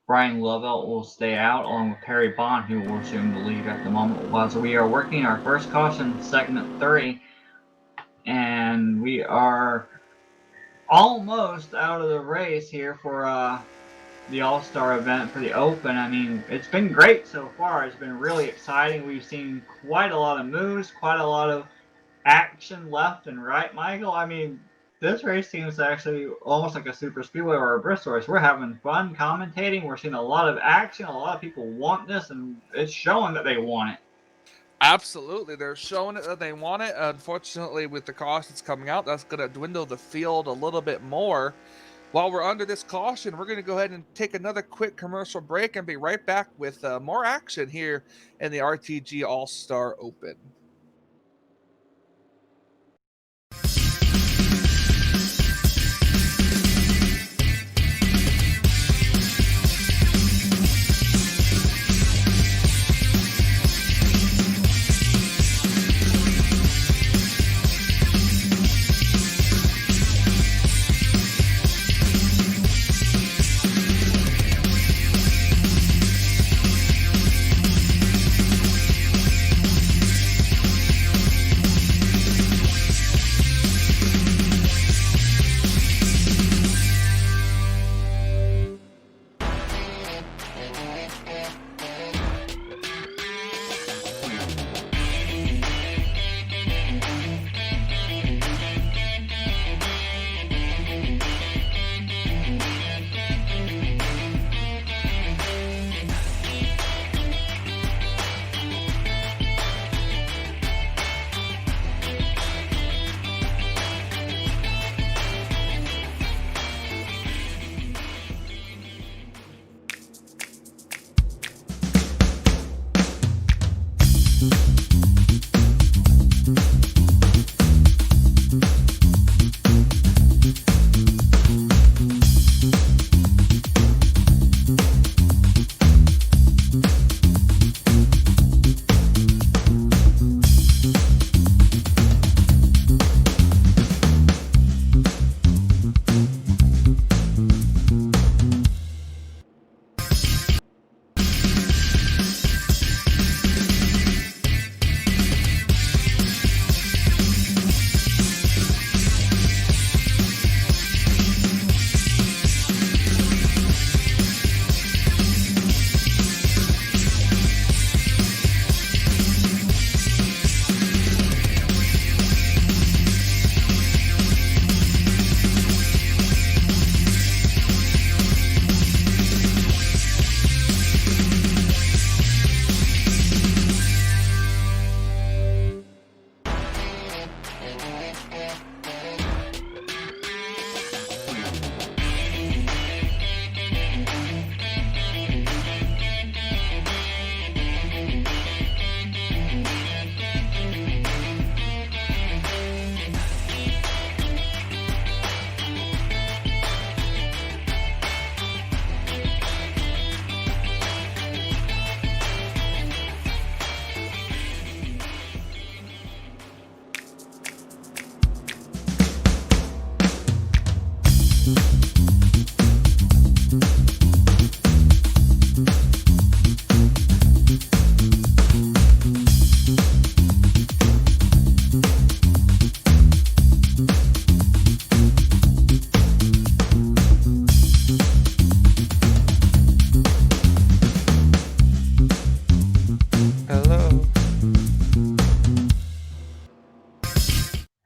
[SPEAKER 3] Brian Lovell will stay out along with Perry Bond, who will assume the lead at the moment. While we are working our first caution, segment 3, and we are almost out of the race here for the All-Star event for the Open. I mean, it's been great so far. It's been really exciting. We've seen quite a lot of moves, quite a lot of action left and right, Michael. I mean, this race seems actually almost like a super speedway or a Bristol race. We're having fun commentating. We're seeing a lot of action. A lot of people want this, and it's showing that they want it.
[SPEAKER 4] Absolutely. They're showing it that they want it. Unfortunately, with the cost that's coming out, that's going to dwindle the field a little bit more. While we're under this caution, we're going to go ahead and take another quick commercial break and be right back with more action here in the RTG All-Star Open.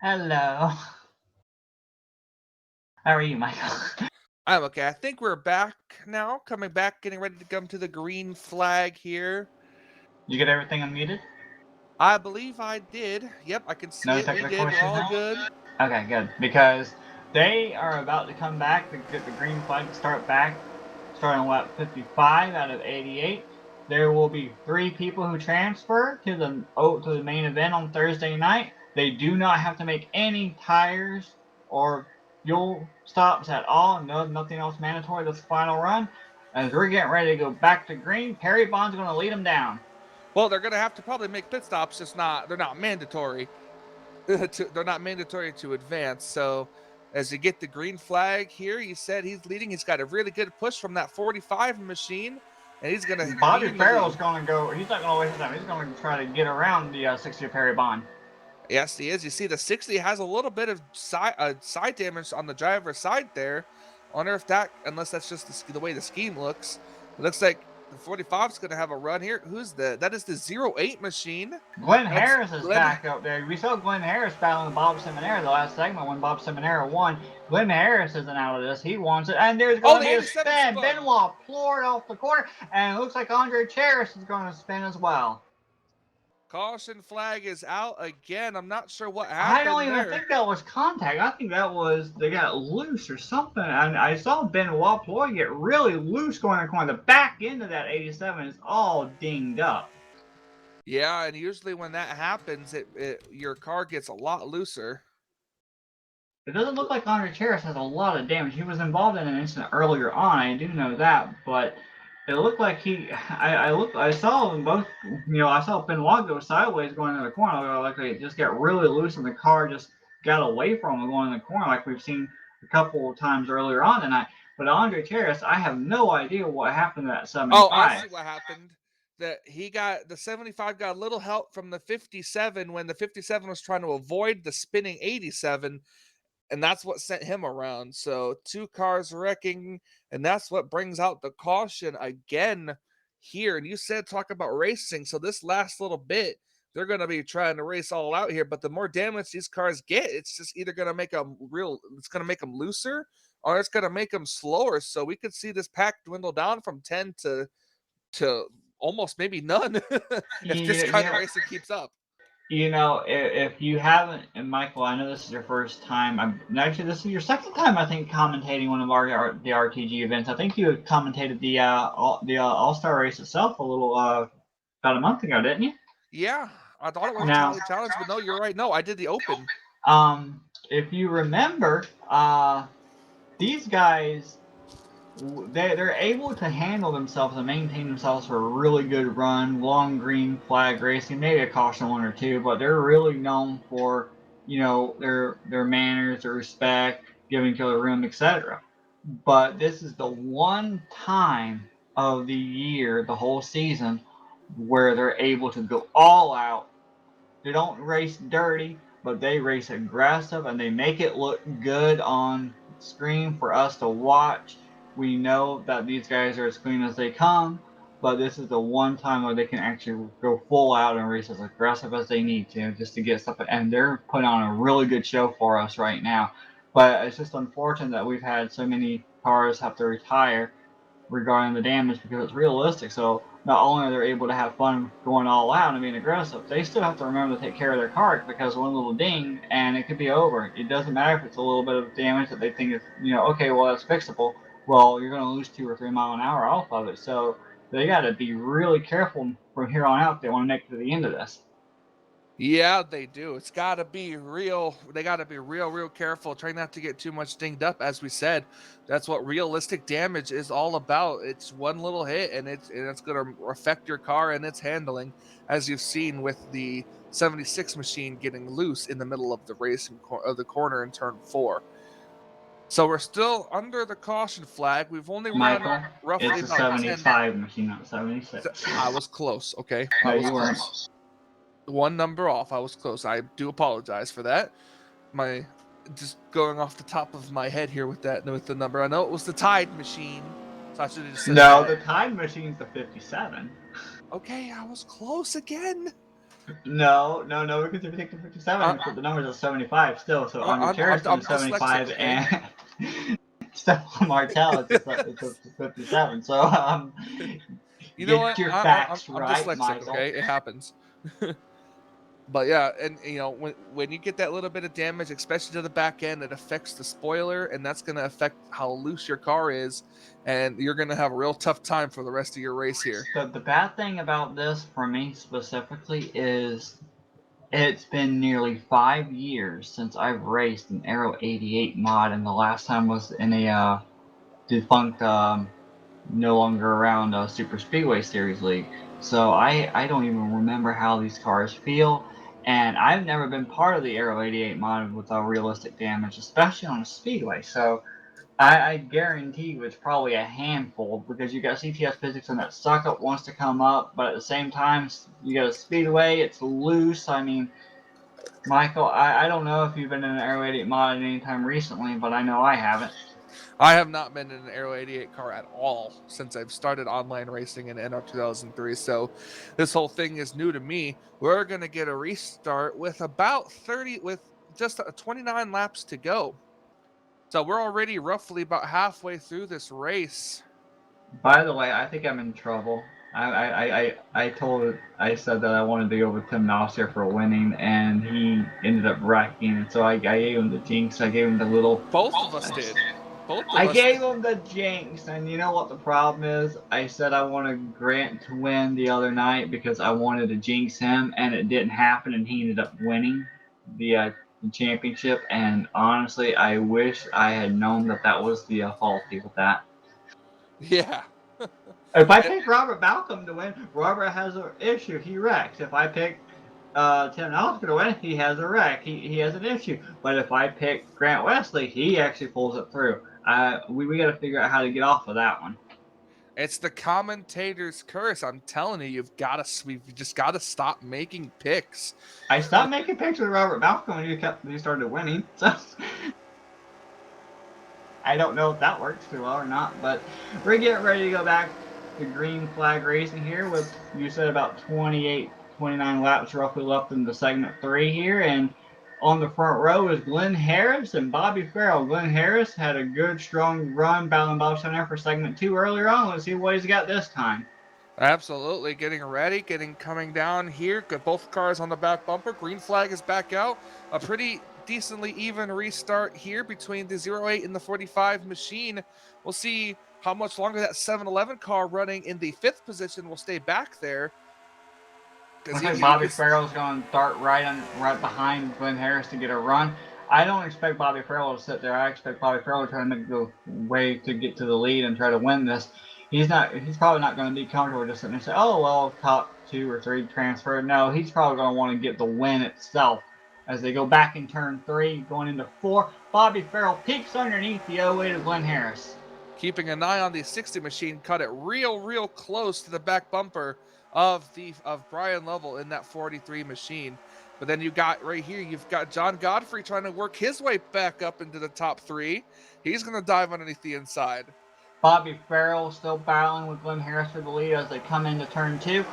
[SPEAKER 3] Hello. How are you, Michael?
[SPEAKER 4] I'm okay. I think we're back now, coming back, getting ready to come to the green flag here.
[SPEAKER 3] You get everything unmuted?
[SPEAKER 4] I believe I did. Yep, I can see
[SPEAKER 3] No
[SPEAKER 4] it. We
[SPEAKER 3] technical
[SPEAKER 4] did. We're
[SPEAKER 3] issues
[SPEAKER 4] all
[SPEAKER 3] now?
[SPEAKER 4] good.
[SPEAKER 3] Okay, good. Because they are about to come back to get the green flag to start back, starting lap 55 out of 88. There will be 3 people who transfer to the main event on Thursday night. They do not have to make any tires or fuel stops at all. No, nothing else mandatory. This final run. As we're getting ready to go back to green, Perry Bond's going to lead them down.
[SPEAKER 4] Well, they're going to have to probably make pit stops, just they're not mandatory. They're not mandatory to advance. So as you get the green flag here, he said he's leading. He's got a really good push from that 45 machine, and he's going to
[SPEAKER 3] Bobby Farrell's going to go. He's not going to waste his time. He's going to try to get around the 60 of Perry Bond.
[SPEAKER 4] Yes, he is. You see, the 60 has a little bit of side damage on the driver's side there. I wonder if unless that's just the way the scheme looks. It looks like the 45 is going to have a run here. That is the 08 machine.
[SPEAKER 3] Glenn Harris is back up there. We saw Glenn Harris battling Bob Seminara the last segment when Bob Seminara won. Glenn Harris isn't out of this. He wants it. And there's going to be a spin. Benoit floored off the corner. And it looks like Andre Cheris is going to spin as well.
[SPEAKER 4] caution flag is out again. I'm not sure what
[SPEAKER 3] I
[SPEAKER 4] happened
[SPEAKER 3] don't even
[SPEAKER 4] there.
[SPEAKER 3] think that was contact. I think that was they got loose or something. And I saw Benoit Ploy get really loose going in the corner. The back end of that 87 is all dinged up.
[SPEAKER 4] Yeah, and usually when that happens, your car gets a lot looser.
[SPEAKER 3] It doesn't look like Andre Cheris has a lot of damage. He was involved in an incident earlier on. I do know that, but it looked like I saw them both. I saw Benoit go sideways going into the corner. Like they just got really loose, and the car just got away from him going in the corner, like we've seen a couple of times earlier on tonight. But Andre Cheris, I have no idea what happened to that 75.
[SPEAKER 4] Oh, I see what happened. That the 75 got a little help from the 57 when the 57 was trying to avoid the spinning 87, and that's what sent him around. So 2 cars wrecking, and that's what brings out the caution again here. And you said talk about racing, so this last little bit they're going to be trying to race all out here. But the more damage these cars get, it's just either going to make them looser, or it's going to make them slower. So we could see this pack dwindle down from 10 to almost maybe none if this kind of racing keeps up.
[SPEAKER 3] If you haven't, and Michael, I know this is your first time. Actually, this is your second time, I think, commentating one of the RTG events. I think you commentated the All-Star race itself a little about a month ago, didn't you?
[SPEAKER 4] Yeah, I thought it was a totally challenge, but no, you're right. No, I did the Open.
[SPEAKER 3] If you remember, these guys, they're able to handle themselves and maintain themselves for a really good run, long green flag racing, maybe a caution one or two, but they're really known for, their manners, their respect, giving each other room, etc. But this is the one time of the year, the whole season, where they're able to go all out. They don't race dirty, but they race aggressive and they make it look good on screen for us to watch. We know that these guys are as clean as they come, but this is the one time where they can actually go full out and race as aggressive as they need to just to get stuff. And they're putting on a really good show for us right now. But it's just unfortunate that we've had so many cars have to retire regarding the damage because it's realistic. So not only are they able to have fun going all out and being aggressive, they still have to remember to take care of their car because one little ding and it could be over. It doesn't matter if it's a little bit of damage that they think is, okay, well, that's fixable. Well, you're going to lose 2 or 3 mile an hour off of it. So they got to be really careful from here on out if they want to make it to the end of this.
[SPEAKER 4] Yeah, they do. It's got to be real. They got to be real careful. Try not to get too much dinged up. As we said, that's what realistic damage is all about. It's one little hit, and it's going to affect your car and its handling, as you've seen with the 76 machine getting loose in the middle of the racing of the corner in turn 4. So we're still under the caution flag. We've only run roughly
[SPEAKER 3] it's a
[SPEAKER 4] about
[SPEAKER 3] 75 machine, not 76.
[SPEAKER 4] I was close. Okay,
[SPEAKER 3] No, you weren't.
[SPEAKER 4] One number off. I was close. I do apologize for that. My just going off the top of my head here with the number. I know it was the Tide machine. So I should have just said
[SPEAKER 3] No,
[SPEAKER 4] that.
[SPEAKER 3] the Tide machine's the 57.
[SPEAKER 4] Okay, I was close again.
[SPEAKER 3] No, because if you take the 57, the numbers are 75 still. So on your Terrace, it's 75, and Steph Martel, it's a 57. So
[SPEAKER 4] you know what?
[SPEAKER 3] Your facts
[SPEAKER 4] I'm
[SPEAKER 3] right,
[SPEAKER 4] dyslexic.
[SPEAKER 3] Michael.
[SPEAKER 4] Okay, it happens. But yeah, and when you get that little bit of damage, especially to the back end, it affects the spoiler, and that's going to affect how loose your car is, and you're going to have a real tough time for the rest of your race here.
[SPEAKER 3] The bad thing about this, for me specifically, is it's been nearly 5 years since I've raced an Aero 88 mod, and the last time was in a defunct, no longer around Super Speedway Series League. So I don't even remember how these cars feel. And I've never been part of the Aero 88 mod with realistic damage, especially on a Speedway. So I guarantee you it's probably a handful because you got CTS physics and that suck up wants to come up, but at the same time you got a Speedway, it's loose. I mean, Michael, I don't know if you've been in an Aero 88 mod any time recently, but I know I haven't.
[SPEAKER 4] I have not been in an Aero 88 car at all since I've started online racing in NR 2003, so this whole thing is new to me. We're going to get a restart with just 29 laps to go. So we're already roughly about halfway through this race.
[SPEAKER 3] By the way, I think I'm in trouble. I said that I wanted to go with Tim Nosser for winning, and he ended up wrecking. And so I gave him the jinx. I gave him the little.
[SPEAKER 4] Both of us did. Both of
[SPEAKER 3] I
[SPEAKER 4] us
[SPEAKER 3] gave
[SPEAKER 4] did.
[SPEAKER 3] him the jinx, and you know what the problem is? I said I wanted Grant to win the other night because I wanted to jinx him, and it didn't happen, and he ended up winning the championship. And honestly, I wish I had known that that was the faulty with that.
[SPEAKER 4] Yeah.
[SPEAKER 3] If I pick Robert Malcolm to win, Robert has an issue. He wrecks. If I pick Tim Oscar to win, he has a wreck. He has an issue. But if I pick Grant Wesley, he actually pulls it through. We got to figure out how to get off of that one.
[SPEAKER 4] It's the commentator's curse. I'm telling you, we've just got to stop making picks.
[SPEAKER 3] I stopped making picks with Robert Malcolm when you started winning. So I don't know if that works too well or not. But we're getting ready to go back to green flag racing here with, you said, about 28, 29 laps roughly left in the segment 3 here. And on the front row is Glenn Harris and Bobby Farrell. Glenn Harris had a good, strong run battling Bob Steiner for segment 2 earlier on. Let's see what he's got this time.
[SPEAKER 4] Absolutely. Getting ready, coming down here. Got both cars on the back bumper. Green flag is back out. A pretty decently even restart here between the 08 and the 45 machine. We'll see how much longer that 7-Eleven car running in the 5th position will stay back there.
[SPEAKER 3] Looks like Bobby Farrell's going to start right behind Glenn Harris to get a run. I don't expect Bobby Farrell to sit there. I expect Bobby Farrell to try to make the way to get to the lead and try to win this. He's probably not going to be comfortable just sitting there and say, oh, well, top 2 or 3 transfer. No, he's probably going to want to get the win itself. As they go back in turn 3, going into 4, Bobby Farrell peeks underneath the 08 of Glenn Harris.
[SPEAKER 4] Keeping an eye on the 60 machine, cut it real close to the back bumper of Brian Lovell in that 43 machine. But then you've got John Godfrey trying to work his way back up into the top 3. He's going to dive underneath the inside.
[SPEAKER 3] Bobby Farrell still battling with Glenn Harris for the lead as they come into turn 2.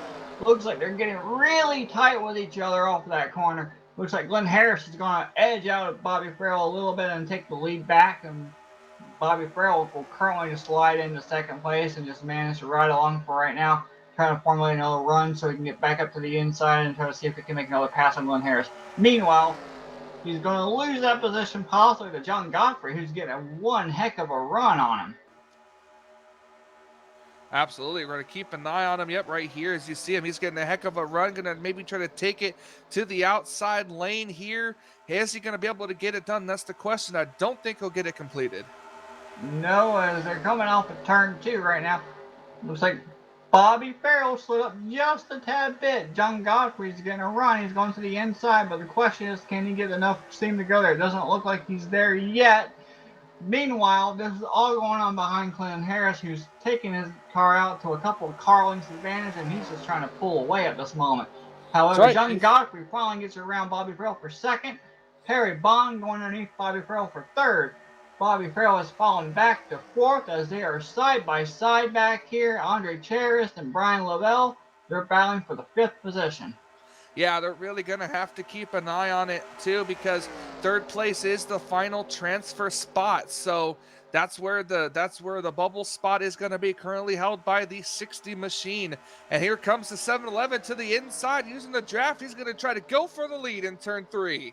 [SPEAKER 3] Looks like they're getting really tight with each other off of that corner. Looks like Glenn Harris is going to edge out Bobby Farrell a little bit and take the lead back. And Bobby Farrell will currently just slide into second place and just manage to ride along for right now, trying to formulate another run so he can get back up to the inside and try to see if he can make another pass on Glenn Harris. Meanwhile, he's going to lose that position possibly to John Godfrey, who's getting one heck of a run on him.
[SPEAKER 4] Absolutely. We're going to keep an eye on him. Yep, right here as you see him. He's getting a heck of a run. Going to maybe try to take it to the outside lane here. Is he going to be able to get it done? That's the question. I don't think he'll get it completed.
[SPEAKER 3] No, as they're coming off of turn 2 right now. Looks like Bobby Farrell slid up just a tad bit. John Godfrey's getting a run. He's going to the inside, but the question is, can he get enough steam to go there? It doesn't look like he's there yet. Meanwhile, this is all going on behind Glenn Harris, who's taking his car out to a couple of car lengths advantage, and he's just trying to pull away at this moment. However, right. John Godfrey finally gets around Bobby Farrell for second. Perry Bond going underneath Bobby Farrell for third. Bobby Farrell has fallen back to fourth as they are side by side back here. Andre Cheris and Brian Lavelle, they're battling for the 5th position.
[SPEAKER 4] Yeah, they're really going to have to keep an eye on it too, because third place is the final transfer spot. So that's where the bubble spot is going to be, currently held by the 60 machine. And here comes the 7-Eleven to the inside using the draft. He's going to try to go for the lead in turn 3.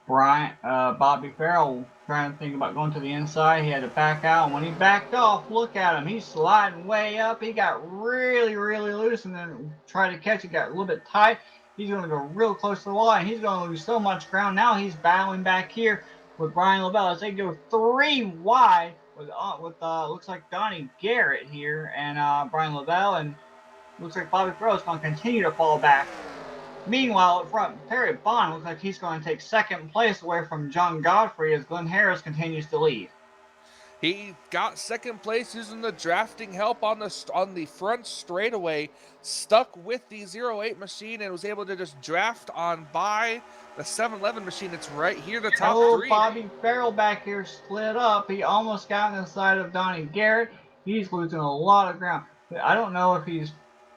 [SPEAKER 3] Bobby Farrell trying to think about going to the inside. He had to back out, and when he backed off, look at him. He's sliding way up. He got really loose, and then tried to catch it. Got a little bit tight. He's going to go real close to the wall, and he's going to lose so much ground. Now he's battling back here with Brian Lavelle as they go 3 wide with looks like Donnie Garrett here and Brian Lavelle, and looks like Bobby Farrell is going to continue to fall back. Meanwhile, up front, Perry Bond looks like he's going to take second place away from John Godfrey as Glenn Harris continues to lead.
[SPEAKER 4] He got second place using the drafting help on the front straightaway, stuck with the 08 machine, and was able to just draft on by the 7-Eleven machine. It's right here, the top 3.
[SPEAKER 3] Bobby Farrell back here split up. He almost got on the side of Donnie Garrett. He's losing a lot of ground. I don't know if he's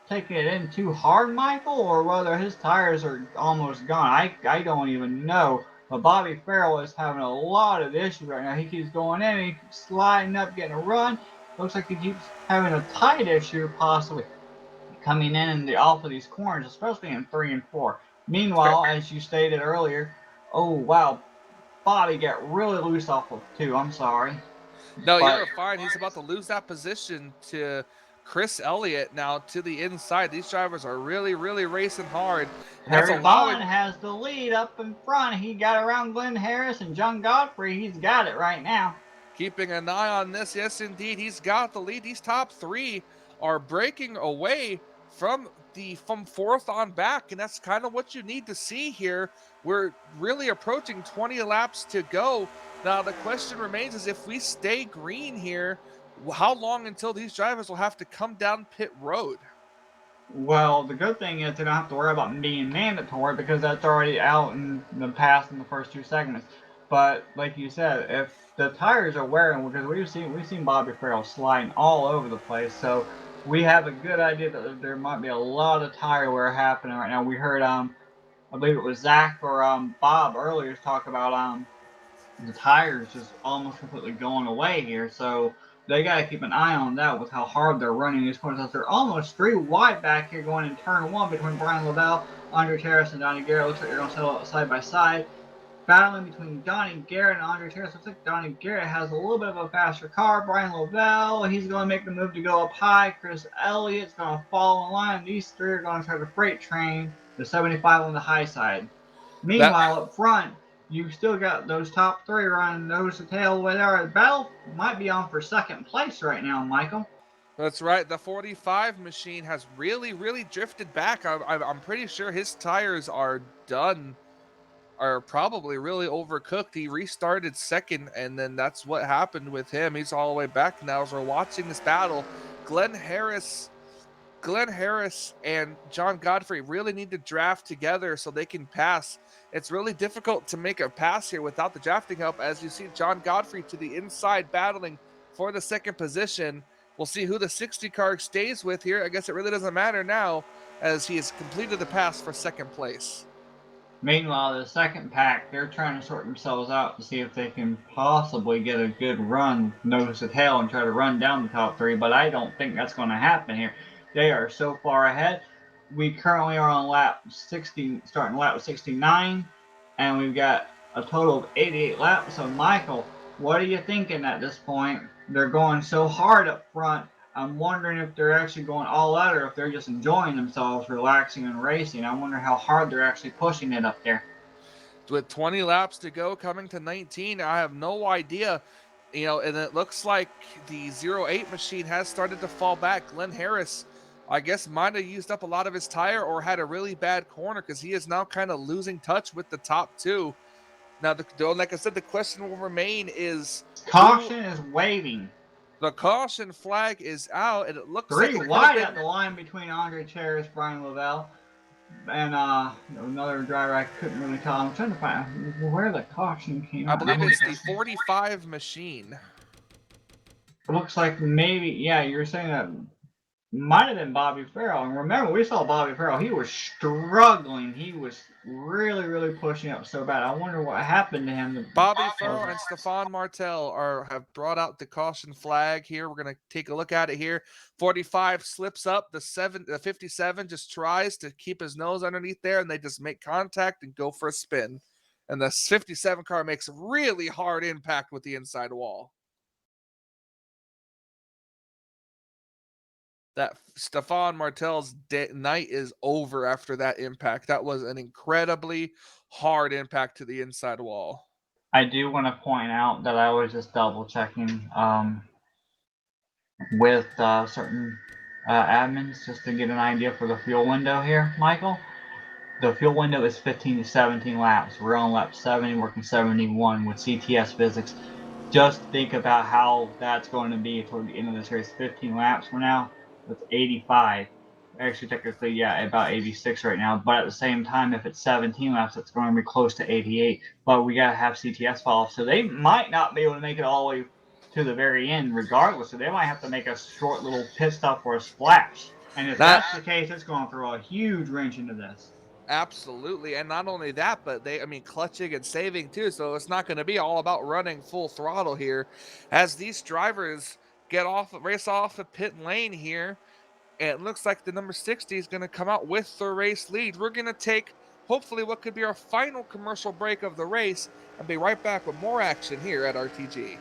[SPEAKER 3] taking it in too hard, Michael, or whether his tires are almost gone. I don't even know. But Bobby Farrell is having a lot of issues right now. He keeps going in, he keeps sliding up, getting a run. Looks like he keeps having a tight issue, possibly. coming in off of these corners, especially in 3 and 4. Meanwhile, as you stated earlier, oh wow, Bobby got really loose off of 2. I'm sorry.
[SPEAKER 4] No,
[SPEAKER 3] But
[SPEAKER 4] you're fine. He's about to lose that position to Chris Elliott now to the inside. These drivers are really, really racing hard. And that's
[SPEAKER 3] Perry
[SPEAKER 4] allowing
[SPEAKER 3] Vaughn has the lead up in front. He got around Glenn Harris and John Godfrey. He's got it right now.
[SPEAKER 4] keeping an eye on this. Yes, indeed. He's got the lead. These top 3 are breaking away from fourth on back, and that's kind of what you need to see here. We're really approaching 20 laps to go. Now the question remains is if we stay green here, how long until these drivers will have to come down pit road?
[SPEAKER 3] Well, the good thing is they don't have to worry about being mandatory because that's already out in the past in the first 2 segments. But like you said, if the tires are wearing, because we've seen Bobby Farrell sliding all over the place, so we have a good idea that there might be a lot of tire wear happening right now. We heard I believe it was Zach or Bob earlier talk about the tires just almost completely going away here. So they got to keep an eye on that with how hard they're running these corners. They're almost 3 wide back here going in turn 1 between Brian Lavelle, Andre Terrace, and Donnie Garrett. Looks like they're going to settle side by side. Battling between Donnie Garrett and Andre Terrace. Looks like Donnie Garrett has a little bit of a faster car. Brian Lavelle, he's going to make the move to go up high. Chris Elliott's going to fall in line. These 3 are going to try to freight train the 75 on the high side. Meanwhile, up front, you still got those top 3 running nose to tail way there. Battle might be on for second place right now, Michael.
[SPEAKER 4] That's right. The 45 machine has really, really drifted back. I'm pretty sure his tires are done, are probably really overcooked. He restarted second, and then that's what happened with him. He's all the way back now as we're watching this battle. Glenn Harris and John Godfrey really need to draft together so they can pass. It's really difficult to make a pass here without the drafting help, as you see John Godfrey to the inside battling for the second position. We'll see who the 60 car stays with here. I guess it really doesn't matter now as he has completed the pass for second place.
[SPEAKER 3] Meanwhile, the second pack, they're trying to sort themselves out to see if they can possibly get a good run nose to tail and try to run down the top 3, but I don't think that's going to happen here. They are so far ahead. We currently are on lap 60, starting lap 69, and we've got a total of 88 laps. So, Michael, what are you thinking at this point? They're going so hard up front. I'm wondering if they're actually going all out or if they're just enjoying themselves, relaxing and racing. I wonder how hard they're actually pushing it up there.
[SPEAKER 4] With 20 laps to go, coming to 19, I have no idea. And it looks like the 08 machine has started to fall back. Glenn Harris, I guess, might have used up a lot of his tire or had a really bad corner because he is now kind of losing touch with the top 2. Now, like I said, the question will remain is...
[SPEAKER 3] Caution is waving.
[SPEAKER 4] The caution flag is out, and it looks
[SPEAKER 3] 3
[SPEAKER 4] like
[SPEAKER 3] wide at the line between Andre Terrace, Brian Lavelle, and another driver I couldn't really tell. I'm trying to find where the caution came out.
[SPEAKER 4] I believe it's the 45 machine.
[SPEAKER 3] It looks like maybe, yeah, you're saying that might have been Bobby Farrell. And remember, we saw Bobby Farrell. He was struggling. He was really, really pushing up so bad. I wonder what happened to him.
[SPEAKER 4] Bobby Farrell and Stefan Martel have brought out the caution flag here. We're going to take a look at it here. 45 slips up. The 57 just tries to keep his nose underneath there, and they just make contact and go for a spin. And the 57 car makes really hard impact with the inside wall. That Stefan Martel's night is over after that impact. That was an incredibly hard impact to the inside wall.
[SPEAKER 3] I do want to point out that I was just double checking with certain admins just to get an idea for the fuel window here, Michael. The fuel window is 15 to 17 laps. We're on lap 70, working 71 with CTS physics. Just think about how that's going to be toward the end of this race. 15 laps for now. That's 85. Actually, technically, yeah, about 86 right now. But at the same time, if it's 17 laps, it's going to be close to 88. But we got to have CTS follow. So they might not be able to make it all the way to the very end regardless. So they might have to make a short little pit stop or a splash. And if that's the case, it's going to throw a huge wrench into this.
[SPEAKER 4] Absolutely. And not only that, but clutching and saving too. So it's not going to be all about running full throttle here. As these drivers race off the pit lane here, And it looks like the number 60 is going to come out with the race lead. We're going to take, hopefully, what could be our final commercial break of the race and be right back with more action here at RTG.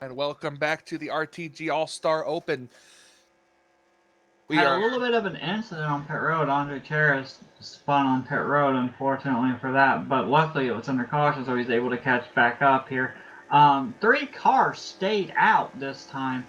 [SPEAKER 4] And welcome back to the RTG All-Star Open. We
[SPEAKER 3] Had
[SPEAKER 4] are
[SPEAKER 3] a little bit of an incident on pit road. Andre Terrace spun on pit road, unfortunately for that, but luckily it was under caution, so he's able to catch back up here. 3 cars stayed out this time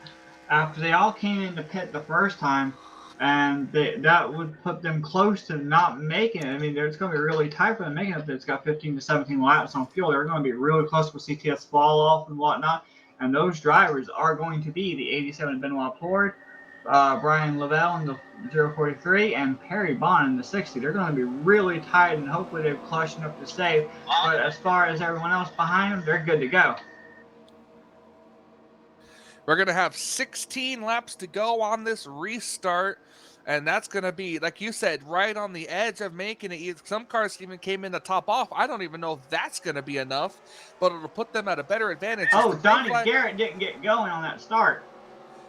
[SPEAKER 3] after they all came into pit the first time, and that would put them close to not making it. I mean, it's going to be really tight for them making it. It's got 15 to 17 laps on fuel. They're going to be really close with CTS fall off and whatnot, and those drivers are going to be the 87 Benoit Poirier, Brian Lavelle in the 043, and Perry Bond in the 60. They're going to be really tight, and hopefully they've clutched enough to save. But as far as everyone else behind them, they're good to go.
[SPEAKER 4] We're going to have 16 laps to go on this restart, and that's going to be, like you said, right on the edge of making it. Some cars even came in to top off. I don't even know if that's going to be enough, but it'll put them at a better advantage.
[SPEAKER 3] Oh, Donnie Garrett didn't get going on that start.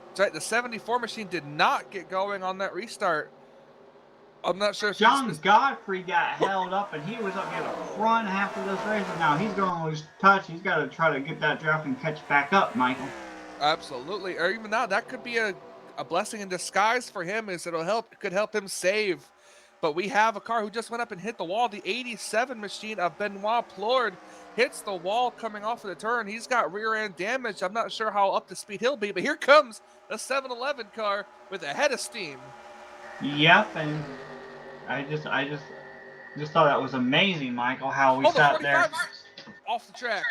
[SPEAKER 4] That's right, the 74 machine did not get going on that restart. I'm not sure if
[SPEAKER 3] John Godfrey got held up, and he was up near the front half of this race. Now he's going to lose touch. He's got to try to get that draft and catch back up, Michael.
[SPEAKER 4] Absolutely. Or even now, that could be a blessing in disguise for him, is could help him save. But we have a car who just went up and hit the wall. The 87 machine of Benoit Poirier hits the wall coming off of the turn. He's got rear end damage. I'm not sure how up to speed he'll be, but here comes the 711 car with a head of steam.
[SPEAKER 3] Yep, and I just thought that was amazing, Michael, how we
[SPEAKER 4] Oh, the
[SPEAKER 3] sat there.
[SPEAKER 4] 45's off the track.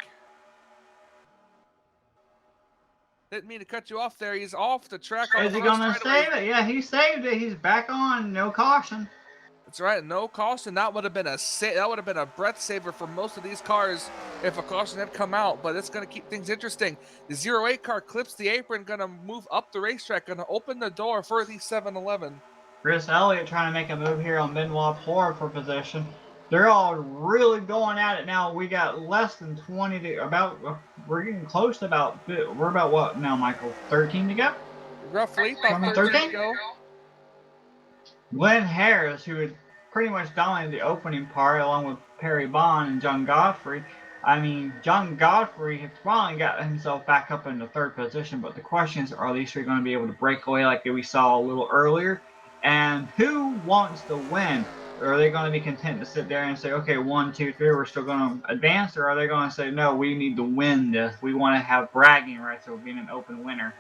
[SPEAKER 4] Didn't mean to cut you off there. He's off the track on
[SPEAKER 3] Is
[SPEAKER 4] the
[SPEAKER 3] he
[SPEAKER 4] front
[SPEAKER 3] gonna
[SPEAKER 4] straightaway.
[SPEAKER 3] save it? Yeah, he saved it. He's back on, no caution.
[SPEAKER 4] That's right, no caution. That would have been a breath saver for most of these cars if a caution had come out. But it's going to keep things interesting. The 08 car clips the apron, going to move up the racetrack, going to open the door for the 7-Eleven.
[SPEAKER 3] Chris Elliott trying to make a move here on Benoit Ford for position. They're all really going at it now. We got less than 20 to about. We're getting close to about. We're about what now, Michael? 13 to go.
[SPEAKER 4] Roughly about 13
[SPEAKER 3] 13?
[SPEAKER 4] to go.
[SPEAKER 3] Glenn Harris, who had pretty much dominated the opening part, along with Perry Bond and John Godfrey. I mean, John Godfrey had finally got himself back up into third position, but the question is, are these three going to be able to break away like we saw a little earlier? And who wants to win? Or are they going to be content to sit there and say, okay, 1, 2, 3, we're still going to advance? Or are they going to say, no, we need to win this. We want to have bragging rights of being an open winner.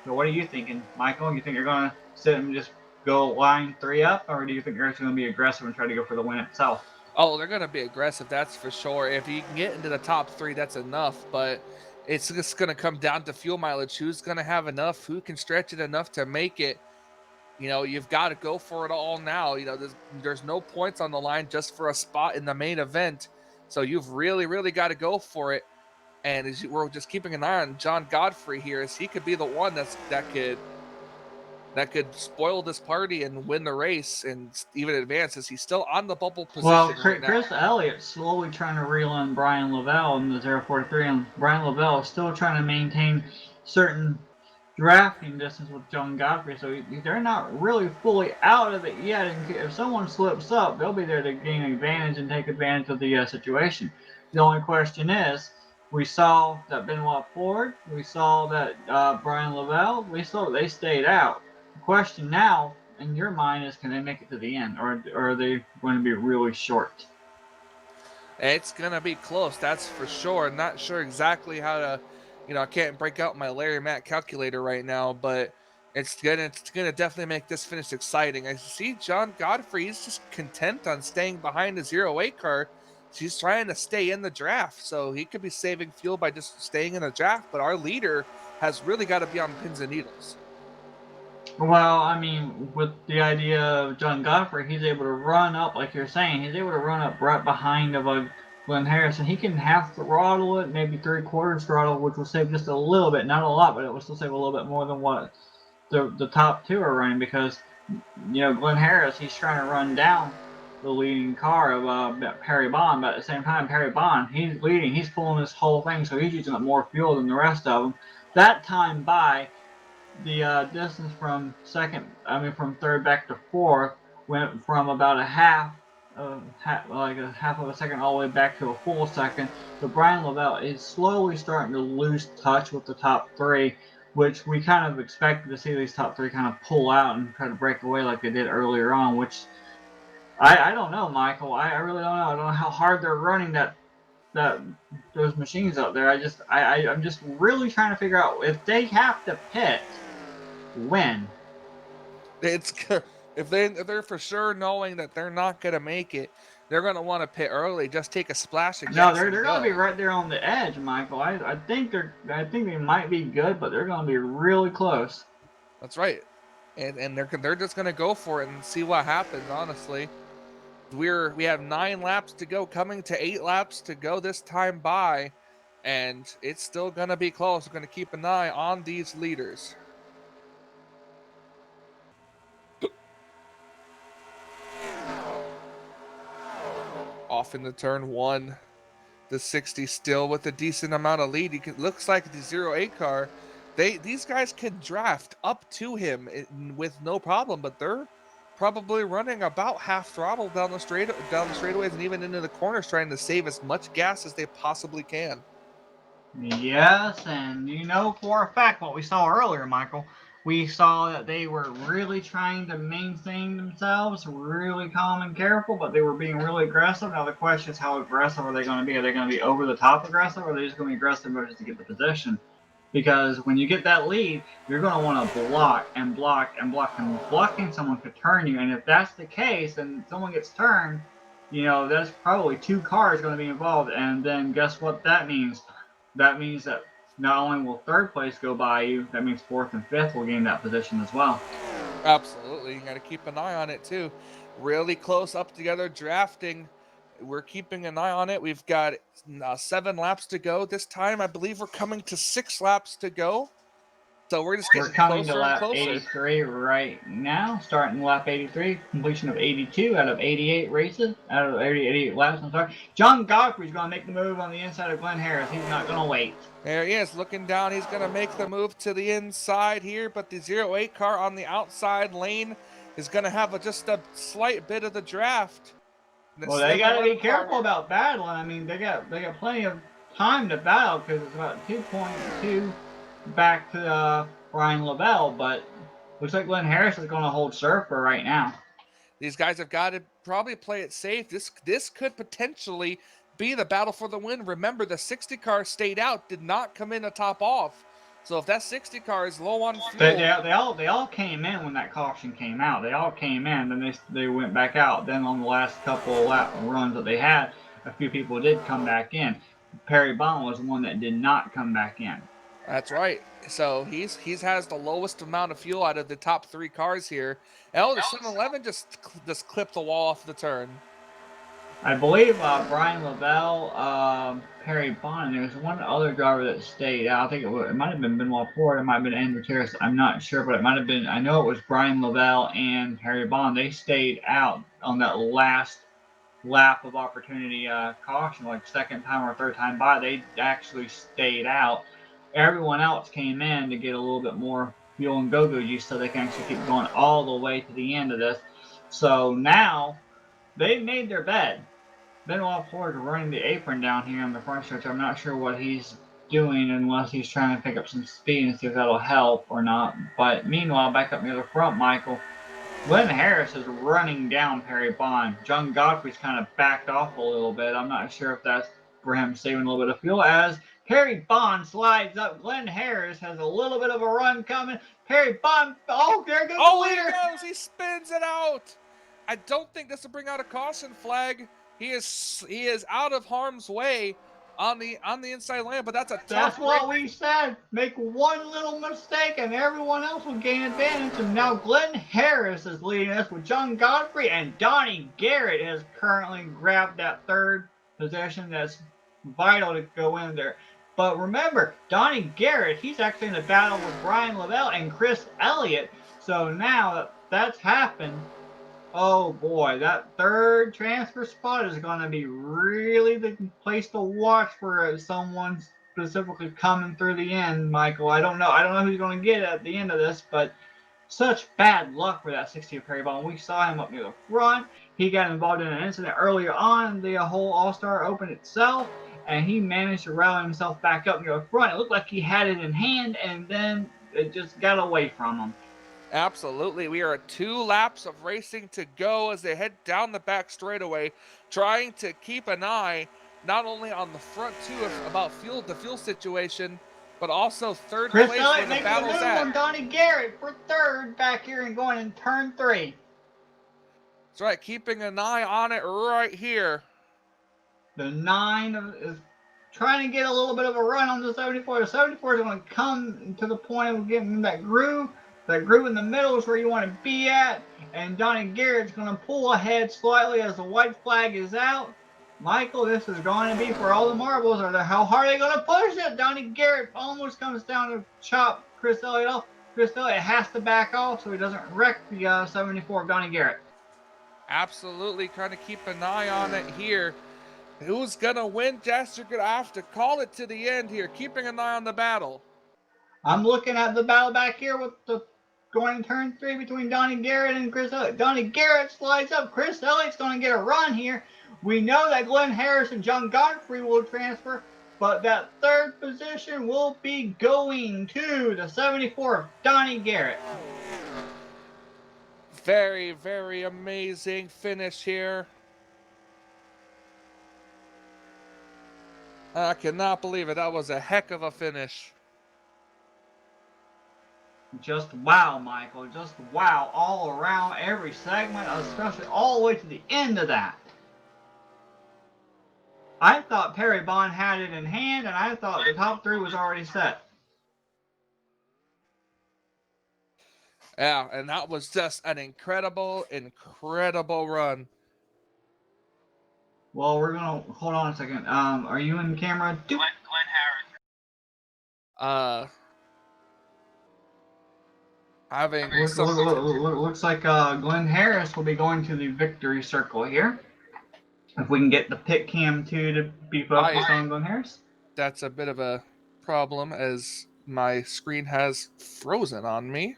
[SPEAKER 3] So what are you thinking, Michael? You think you're going to sit and just go line 3 up? Or do you think you're actually going to be aggressive and try to go for the win itself?
[SPEAKER 4] Oh, they're going to be aggressive, that's for sure. If you can get into the top 3, that's enough. But it's just going to come down to fuel mileage. Who's going to have enough? Who can stretch it enough to make it? You know, you've got to go for it all now. You know, there's no points on the line just for a spot in the main event. So you've really, really got to go for it. And we're just keeping an eye on John Godfrey here, as he could be the one that could spoil this party and win the race and even advance, as he's still on the bubble position right now.
[SPEAKER 3] Chris Elliott's slowly trying to reel in Brian Lavelle in the 043, and Brian Lavelle is still trying to maintain certain drafting distance with John Godfrey, so they're not really fully out of it yet. And if someone slips up, they'll be there to gain advantage and take advantage of the situation. The only question is, we saw that Benoit Ford, we saw that Brian Lavelle, we saw that they stayed out. The question now, in your mind, is can they make it to the end, or are they going to be really short?
[SPEAKER 4] It's going to be close, that's for sure. Not sure exactly how to, I can't break out my Larry Matt calculator right now, but it's gonna definitely make this finish exciting. I see John Godfrey, he's just content on staying behind the 08 car. He's trying to stay in the draft, so he could be saving fuel by just staying in the draft, but our leader has really got to be on pins and needles.
[SPEAKER 3] Well, I mean, with the idea of John Godfrey, he's able to run up, like you're saying, he's able to run up right behind of a Glenn Harrison. He can half throttle it, maybe 3/4 throttle, which will save just a little bit, not a lot, but it will still save a little bit more than what the top 2 are running, because, Glenn Harris, he's trying to run down the leading car of Perry Bond, but at the same time, Perry Bond, he's leading, he's pulling this whole thing, so he's using up more fuel than the rest of them. That time by, the distance from third back to fourth went from about half of a second all the way back to a full second. But Brian Lavelle is slowly starting to lose touch with the top 3, which we kind of expected to see these top 3 kind of pull out and try to break away like they did earlier on, which I don't know, Michael. I really don't know. I don't know how hard they're running those machines out there. I'm just really trying to figure out if they have to pit, when.
[SPEAKER 4] If they're for sure knowing that they're not gonna make it, they're gonna want to pit early. Just take a splash of gas.
[SPEAKER 3] No, they're gonna be right there on the edge, Michael. I think they might be good, but they're gonna be really close.
[SPEAKER 4] That's right, and they're just gonna go for it and see what happens. Honestly, we have 9 laps to go, coming to 8 laps to go this time by, and it's still gonna be close. We're gonna keep an eye on these leaders. Off into turn 1, the 60 still with a decent amount of lead. Looks like the 08 car, these guys can draft up to him with no problem, but they're probably running about half throttle down the straightaways and even into the corners, trying to save as much gas as they possibly can.
[SPEAKER 3] Yes, and for a fact what we saw earlier, Michael. We saw that they were really trying to maintain themselves, really calm and careful, but they were being really aggressive. Now the question is, how aggressive are they going to be? Are they going to be over the top aggressive, or are they just going to be aggressive just to get the position? Because when you get that lead, you're going to want to block and block and block. And blocking someone could turn you. And if that's the case, and someone gets turned, that's probably 2 cars going to be involved. And then guess what that means? That means that not only will 3rd place go by you, that means 4th and 5th will gain that position as well.
[SPEAKER 4] Absolutely. You got to keep an eye on it too. Really close up together drafting. We're keeping an eye on it. We've got 7 laps to go. This time, I believe we're coming to 6 laps to go. So we're just getting
[SPEAKER 3] coming to
[SPEAKER 4] closer and
[SPEAKER 3] lap
[SPEAKER 4] closer.
[SPEAKER 3] 83 right now, starting lap 83, completion of 82 out of 88 races, out of 88 laps, I'm sorry. John Godfrey's going to make the move on the inside of Glenn Harris. He's not going to wait.
[SPEAKER 4] There he is, looking down. He's going to make the move to the inside here, but the 08 car on the outside lane is going to have just a slight bit of the draft.
[SPEAKER 3] Well, they got to be careful about battling. I mean, they got plenty of time to battle because it's about 2.2 back to Brian Lavelle, but looks like Glenn Harris is going to hold serve for right now.
[SPEAKER 4] These guys have got to probably play it safe. This could potentially be the battle for the win. Remember, the 60 car stayed out, did not come in to top off. So if that 60 car is low on fuel,
[SPEAKER 3] they all came in when that caution came out. They all came in, then they went back out. Then on the last couple of lap runs that they had, a few people did come back in. Perry Bond was the one that did not come back in.
[SPEAKER 4] That's right. So he's has the lowest amount of fuel out of the top 3 cars here. The 7-Eleven just clipped the wall off the turn.
[SPEAKER 3] I believe Brian Lavelle, Perry Bond, and there's one other driver that stayed out. I think it might have been Benoit Ford, it might have been Andrew Terrace. I'm not sure, but it might have been. I know it was Brian Lavelle and Perry Bond. They stayed out on that last lap of opportunity caution, like 2nd time or 3rd time by. They actually stayed out. Everyone else came in to get a little bit more fuel and go-go juice so they can actually keep going all the way to the end of this. So now they made their bed. Benoit Ford running the apron down here on the front stretch. I'm not sure what he's doing unless he's trying to pick up some speed and see if that'll help or not. But meanwhile, back up near the front, Michael, Glenn Harris is running down Perry Bond. John Godfrey's kind of backed off a little bit. I'm not sure if that's for him saving a little bit of fuel. As Perry Bond slides up, Glenn Harris has a little bit of a run coming. Perry Bond, there goes the leader.
[SPEAKER 4] He goes, he spins it out. I don't think this will bring out a caution flag. He is out of harm's way on the inside lane, but that's
[SPEAKER 3] what we said. Make one little mistake and everyone else will gain advantage. And now Glenn Harris is leading us with John Godfrey, and Donnie Garrett has currently grabbed that 3rd position. That's vital to go in there. But remember, Donnie Garrett, he's actually in a battle with Brian Lavelle and Chris Elliott. So now that that's happened, oh boy, that 3rd transfer spot is going to be really the place to watch for someone specifically coming through the end, Michael. I don't know who's going to get at the end of this, but such bad luck for that 60 Perry Bond. We saw him up near the front. He got involved in an incident earlier on the whole All-Star Open itself, and he managed to rally himself back up near the front. It looked like he had it in hand, and then it just got away from him.
[SPEAKER 4] Absolutely. We are at 2 laps of racing to go as they head down the back straightaway, trying to keep an eye not only on the front too about the fuel situation, but also 3rd
[SPEAKER 3] Chris
[SPEAKER 4] place
[SPEAKER 3] Elliott
[SPEAKER 4] where the battle's at.
[SPEAKER 3] on Donnie Garrett for 3rd back here and going in turn 3.
[SPEAKER 4] That's right, keeping an eye on it right here.
[SPEAKER 3] The 9 is trying to get a little bit of a run on the 74. The 74 is going to come to the point of getting that groove. That groove in the middle is where you want to be at. And Donnie Garrett's going to pull ahead slightly as the white flag is out. Michael, this is going to be for all the marbles. How hard are they going to push it? Donnie Garrett almost comes down to chop Chris Elliott off. Chris Elliott has to back off so he doesn't wreck the 74 of Donnie Garrett.
[SPEAKER 4] Absolutely, trying to keep an eye on it here. Who's going to win? Jess, you're going to have to call it to the end here, keeping an eye on the battle.
[SPEAKER 3] I'm looking at the battle back here with the going in turn 3 between Donnie Garrett and Chris Elliott. Donnie Garrett slides up. Chris Elliott's going to get a run here. We know that Glenn Harris and John Godfrey will transfer, but that 3rd position will be going to the 74 of Donnie Garrett.
[SPEAKER 4] Very, very amazing finish here. I cannot believe it. That was a heck of a finish.
[SPEAKER 3] Just wow, Michael. Just wow all around every segment, especially all the way to the end of that. I thought Perry Bond had it in hand, and I thought the top three was already set.
[SPEAKER 4] Yeah, and that was just an incredible run.
[SPEAKER 3] Well, we're gonna hold on a second. Are you in camera?
[SPEAKER 7] Glenn Harris.
[SPEAKER 3] Looks like Glenn Harris will be going to the victory circle here. If we can get the pit cam 2 to be focused on Glenn Harris.
[SPEAKER 4] That's a bit of a problem as my screen has frozen on me.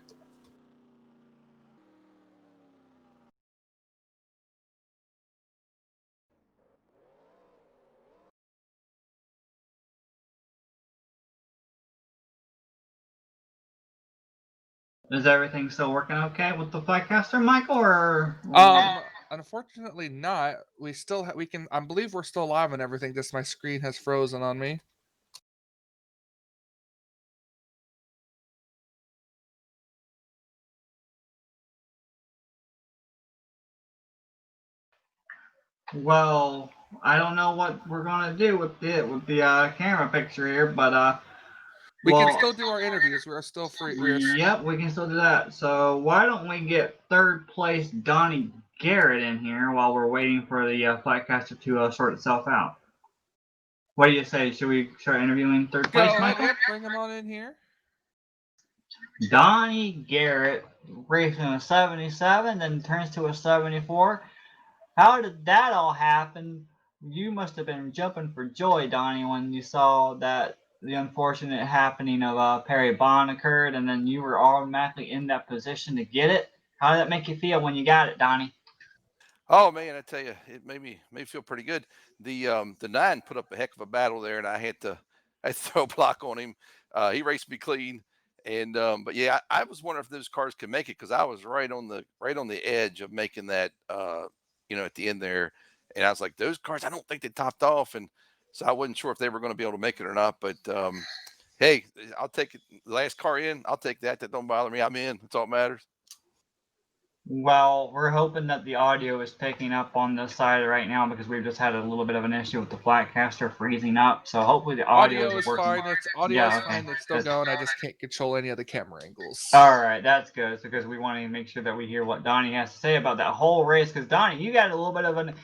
[SPEAKER 3] Is everything still working okay with the Flycaster, Michael? Or
[SPEAKER 4] Unfortunately not. We still we can. I believe we're still live and everything. Just my screen has frozen on me.
[SPEAKER 3] well, I don't know what we're gonna do with the camera picture here, but
[SPEAKER 4] we can still do our interviews. We're still free.
[SPEAKER 3] Yep, we can still do that. So why don't we get third place Donnie Garrett in here while we're waiting for the Flightcaster to sort itself out? What do you say? Should we start interviewing third place, Michael?
[SPEAKER 4] Yep, bring him on in here.
[SPEAKER 3] Donnie Garrett racing a 77, then turns to a 74. How did that all happen? You must have been jumping for joy, Donnie, when you saw that the unfortunate happening of Perry Bond occurred, and then you were automatically in that position to get it. How did that make you feel when you got it, Donnie?
[SPEAKER 7] Oh man, I tell you, it made me feel pretty good. The 9 put up a heck of a battle there, and I had to throw a block on him. He raced me clean, and but yeah, I was wondering if those cars could make it because I was right on the edge of making that at the end there, and I was like, those cars, I don't think they topped off, and so I wasn't sure if they were going to be able to make it or not. But hey, I'll take it. The last car in, I'll take that. That don't bother me. I'm in. That's all that matters.
[SPEAKER 3] Well, we're hoping that the audio is picking up on this side right now because we've just had a little bit of an issue with the Flatcaster freezing up. So hopefully the audio is working.
[SPEAKER 4] Fine. It's fine. It's still going. I just can't control any of the camera angles.
[SPEAKER 3] All right, that's good because we want to make sure that we hear what Donnie has to say about that whole race. Because Donnie, you got a little bit of an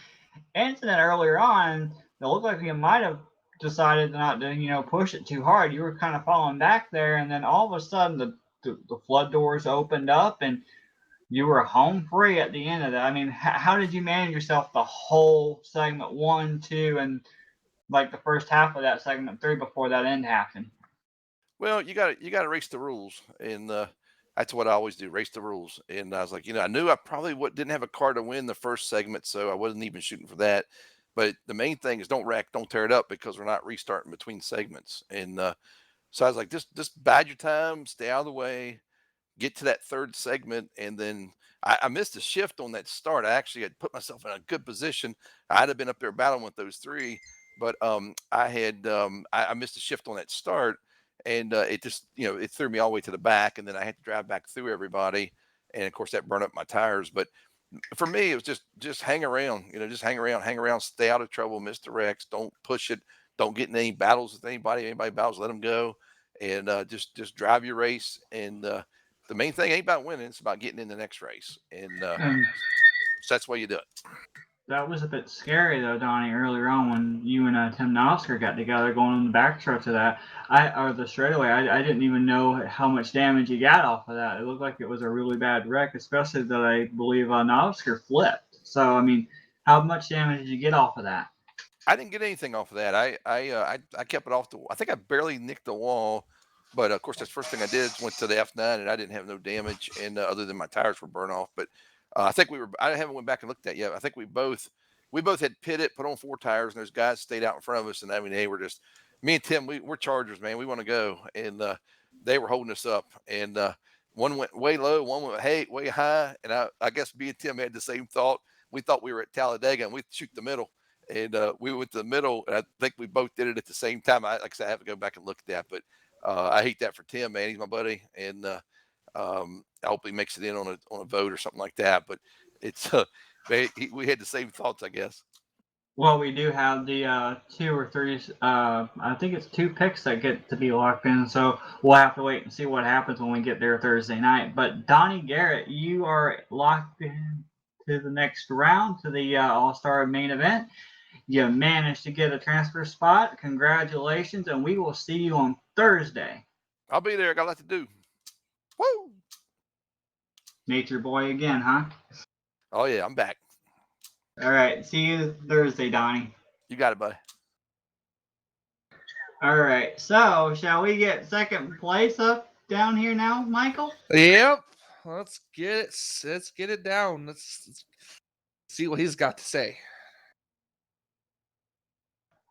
[SPEAKER 3] incident earlier on that looked like you might have decided not to, push it too hard. You were kind of falling back there, and then all of a sudden the flood doors opened up and you were home free at the end of that. I mean, how did you manage yourself the whole segment 1, 2, and like the first half of that segment 3 before that end happened?
[SPEAKER 7] Well, you got to race the rules, and that's what I always do, race the rules. And I was like, I knew I probably didn't have a car to win the first segment, so I wasn't even shooting for that. But the main thing is don't tear it up because we're not restarting between segments. And so I was like, just bide your time, stay out of the way, get to that third segment, and then I missed a shift on that start. I actually had put myself in a good position. I'd have been up there battling with those three, but I missed a shift on that start, and it just it threw me all the way to the back, and then I had to drive back through everybody, and of course that burned up my tires. But for me, it was just hang around, just hang around, stay out of trouble, misdirects, don't push it, don't get in any battles with anybody. Anybody battles, let them go, and just drive your race. And the main thing ain't about winning; it's about getting in the next race, and so that's why you do it.
[SPEAKER 3] That was a bit scary though, Donnie, earlier on when you and Tim Nosker got together going on the backstretch of that. Or the straightaway. I didn't even know how much damage you got off of that. It looked like it was a really bad wreck, especially that I believe Nosker flipped. So I mean, how much damage did you get off of that?
[SPEAKER 7] I didn't get anything off of that. I kept it off the. I think I barely nicked the wall, but of course that's the first thing I did. Went to the F9 and I didn't have no damage, and other than my tires were burnt off. But I think we were. I haven't went back and looked at yet. I think we both had pitted, put on 4 tires, and those guys stayed out in front of us. And I mean, they were just me and Tim. We're Chargers, man. We want to go, and they were holding us up. And one went way low, one went way high, and I guess me and Tim had the same thought. We thought we were at Talladega, and we'd shoot the middle. And we went to the middle, and I think we both did it at the same time. Like I said, I have to go back and look at that, but I hate that for Tim, man. He's my buddy, and I hope he makes it in on a vote or something like that. But it's we had the same thoughts, I guess.
[SPEAKER 3] Well, we do have the 2 or 3. I think it's 2 picks that get to be locked in, so we'll have to wait and see what happens when we get there Thursday night. But Donnie Garrett, you are locked in to the next round, to the All-Star main event. You managed to get a transfer spot. Congratulations, and we will see you on Thursday.
[SPEAKER 7] I'll be there. I got a lot to do. Woo!
[SPEAKER 3] Meet your boy again, huh?
[SPEAKER 7] Oh yeah, I'm back.
[SPEAKER 3] All right. See you Thursday, Donnie.
[SPEAKER 7] You got it, buddy.
[SPEAKER 3] All right. So, shall we get second place up down here now, Michael?
[SPEAKER 4] Yep. Let's get it down. Let's see what he's got to say.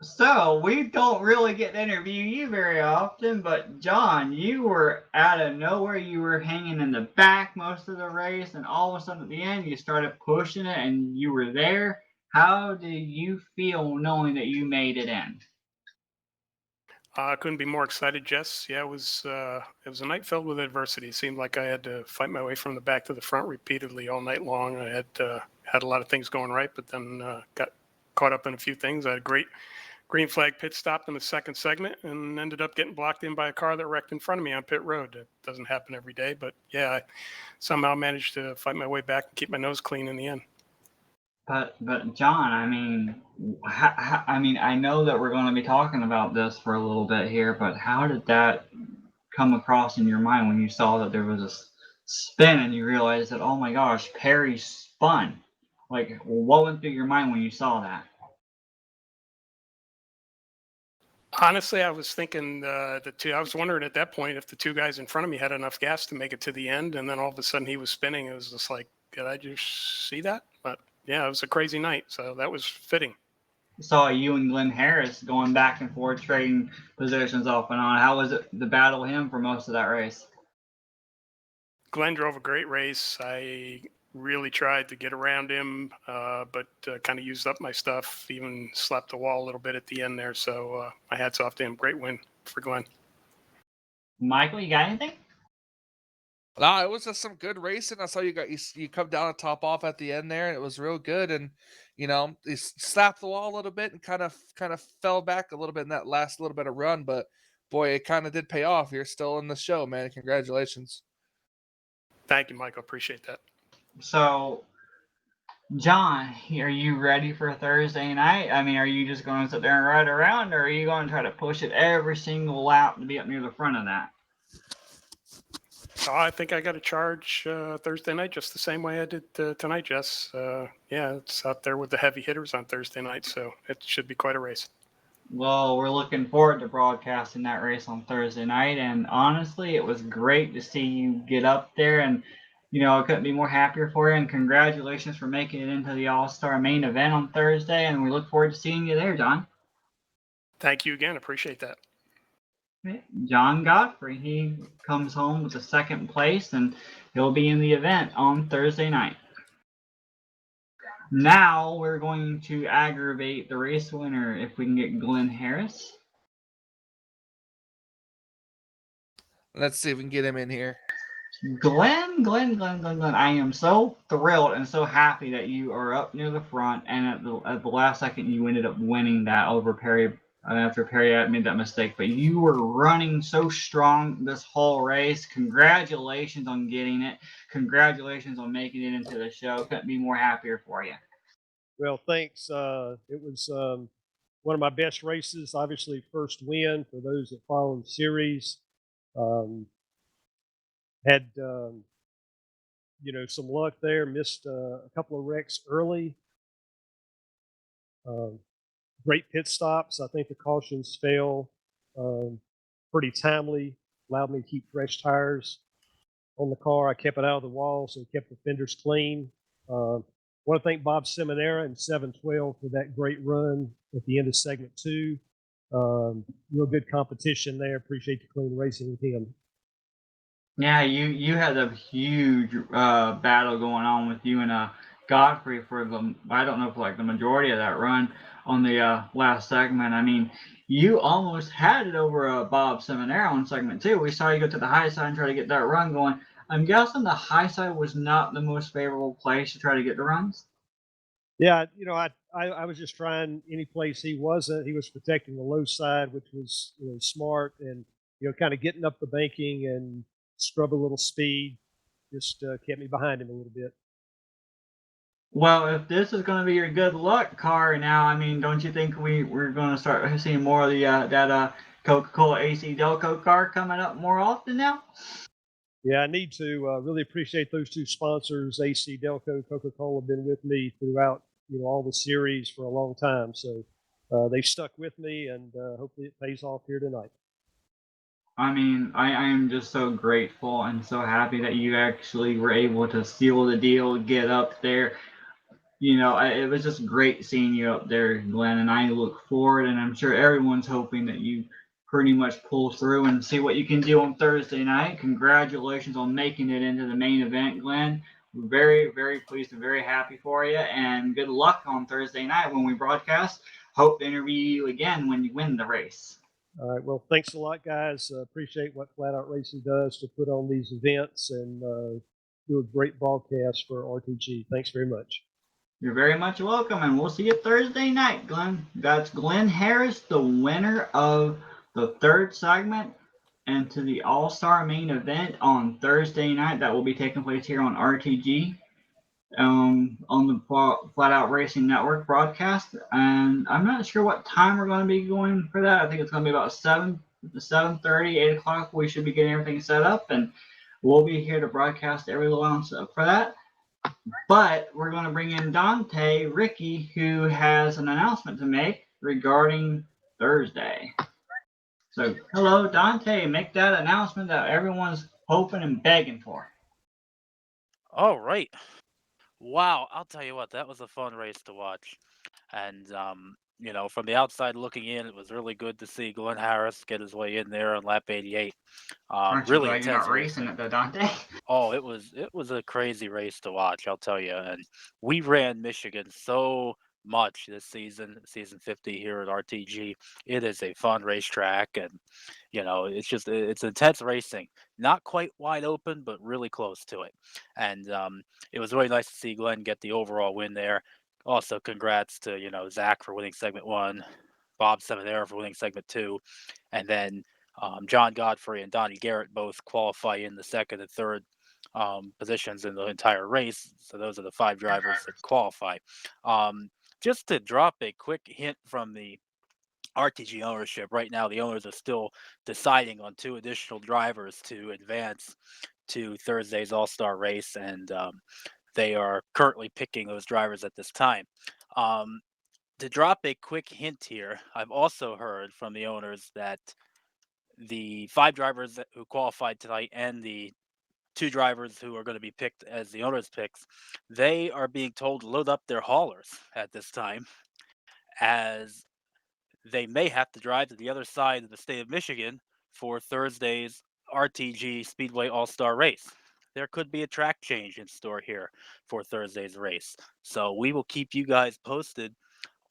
[SPEAKER 3] So, we don't really get to interview you very often, but John, you were out of nowhere. You were hanging in the back most of the race, and all of a sudden at the end, you started pushing it, and you were there. How do you feel knowing that you made it in?
[SPEAKER 8] I couldn't be more excited, Jess. Yeah, it was a night filled with adversity. It seemed like I had to fight my way from the back to the front repeatedly all night long. I had a lot of things going right, but then got caught up in a few things. I had a great green flag pit stop in the second segment and ended up getting blocked in by a car that wrecked in front of me on pit road. It doesn't happen every day, but yeah, I somehow managed to fight my way back and keep my nose clean in the end.
[SPEAKER 3] But John, I mean, I know that we're going to be talking about this for a little bit here, but how did that come across in your mind when you saw that there was a spin and you realized that, oh my gosh, Perry spun? Like, what went through your mind when you saw that?
[SPEAKER 8] Honestly, I was thinking I was wondering at that point if the 2 guys in front of me had enough gas to make it to the end, and then all of a sudden he was spinning. It was just like, did I just see that? But yeah, it was a crazy night, so that was fitting.
[SPEAKER 3] Saw you and Glenn Harris going back and forth, trading positions off and on. How was it to battle him for most of that race?
[SPEAKER 8] Glenn drove a great race. I really tried to get around him, but kind of used up my stuff, even slapped the wall a little bit at the end there. So my hat's off to him. Great win for Glenn.
[SPEAKER 3] Michael, you got anything?
[SPEAKER 4] No, it was just some good racing. I saw you come down and top off at the end there, and it was real good. And he slapped the wall a little bit and kind of fell back a little bit in that last little bit of run. But boy, it kind of did pay off. You're still in the show, man. Congratulations.
[SPEAKER 8] Thank you, Michael. Appreciate that.
[SPEAKER 3] So, John, are you ready for Thursday night? I mean, are you just going to sit there and ride around, or are you going to try to push it every single lap to be up near the front of that?
[SPEAKER 8] I think I got a charge Thursday night just the same way I did tonight, Jess. Yeah, it's out there with the heavy hitters on Thursday night, so it should be quite a race.
[SPEAKER 3] Well, we're looking forward to broadcasting that race on Thursday night, and honestly, it was great to see you get up there, and I couldn't be more happier for you, and congratulations for making it into the All-Star main event on Thursday, and we look forward to seeing you there, John.
[SPEAKER 8] Thank you again. Appreciate that.
[SPEAKER 3] John Godfrey, he comes home with the second place, and he'll be in the event on Thursday night. Now we're going to aggravate the race winner if we can get Glenn Harris.
[SPEAKER 4] Let's see if we can get him in here.
[SPEAKER 3] Glenn, I am so thrilled and so happy that you are up near the front, and at the last second you ended up winning that over Perry after Perry had made that mistake. But you were running so strong this whole race. Congratulations on getting it. Congratulations on making it into the show. Couldn't be more happier for you.
[SPEAKER 9] Well, thanks. It was one of my best races. Obviously, first win for those that follow the series. Had some luck there. Missed a couple of wrecks early. Great pit stops. I think the cautions fell pretty timely. Allowed me to keep fresh tires on the car. I kept it out of the walls and kept the fenders clean. Want to thank Bob Seminara and 712 for that great run at the end of segment 2. Real good competition there. Appreciate the clean racing with him.
[SPEAKER 3] Yeah, you had a huge battle going on with you and Godfrey for the majority of that run on the last segment. I mean, you almost had it over Bob Seminara on segment 2. We saw you go to the high side and try to get that run going. I'm guessing the high side was not the most favorable place to try to get the runs.
[SPEAKER 9] Yeah, I was just trying any place he wasn't. He was protecting the low side, which was smart, and kind of getting up the banking and scrub a little speed. Just kept me behind him a little bit.
[SPEAKER 3] Well, if this is going to be your good luck car now, I mean, don't you think we're going to start seeing more of the that Coca-Cola AC Delco car coming up more often now?
[SPEAKER 9] Yeah, I need to really appreciate those two sponsors, AC Delco, Coca-Cola, have been with me throughout all the series for a long time. So they've stuck with me, and hopefully it pays off here tonight.
[SPEAKER 3] I mean, I am just so grateful and so happy that you actually were able to seal the deal, get up there. It was just great seeing you up there, Glenn, and I look forward, and I'm sure everyone's hoping that you pretty much pull through and see what you can do on Thursday night. Congratulations on making it into the main event, Glenn. We're very, very pleased and very happy for you, and good luck on Thursday night when we broadcast. Hope to interview you again when you win the race.
[SPEAKER 9] All right. Well, thanks a lot, guys. Appreciate what Flatout Racing does to put on these events and do a great broadcast for RTG. Thanks very much.
[SPEAKER 3] You're very much welcome, and we'll see you Thursday night, Glenn. That's Glenn Harris, the winner of the third segment and to the All-Star main event on Thursday night that will be taking place here on RTG on the Flatout Racing Network broadcast. And I'm not sure what time we're going to be going for that. I think it's going to be about 7:30, 8 o'clock. We should be getting everything set up, and we'll be here to broadcast every little ounce for that. But we're going to bring in Dante Ricky, who has an announcement to make regarding Thursday. So, hello, Dante. Make that announcement that everyone's hoping and begging for.
[SPEAKER 10] All right. Wow, I'll tell you what, that was a fun race to watch. And from the outside looking in, it was really good to see Glenn Harris get his way in there on lap 88.
[SPEAKER 3] Aren't you
[SPEAKER 10] Really
[SPEAKER 3] glad you're
[SPEAKER 10] intense
[SPEAKER 3] not racing it though, Dante?
[SPEAKER 10] Oh, it was a crazy race to watch, I'll tell you. And we ran Michigan so much this season 50 here at RTG. It is a fun racetrack, and it's intense racing. Not quite wide open, but really close to it. And it was really nice to see Glenn get the overall win there. Also, congrats to Zach for winning segment 1, Bob Seminara for winning segment 2, and then John Godfrey and Donnie Garrett both qualify in the second and third positions in the entire race. So those are the 5 drivers that qualify. Just to drop a quick hint from the RTG ownership, right now the owners are still deciding on 2 additional drivers to advance to Thursday's All-Star race, and they are currently picking those drivers at this time. To drop a quick hint here, I've also heard from the owners that the 5 drivers who qualified tonight and the 2 drivers who are going to be picked as the owners' picks, they are being told to load up their haulers at this time, as they may have to drive to the other side of the state of Michigan for Thursday's RTG Speedway All-Star race. There could be a track change in store here for Thursday's race. So we will keep you guys posted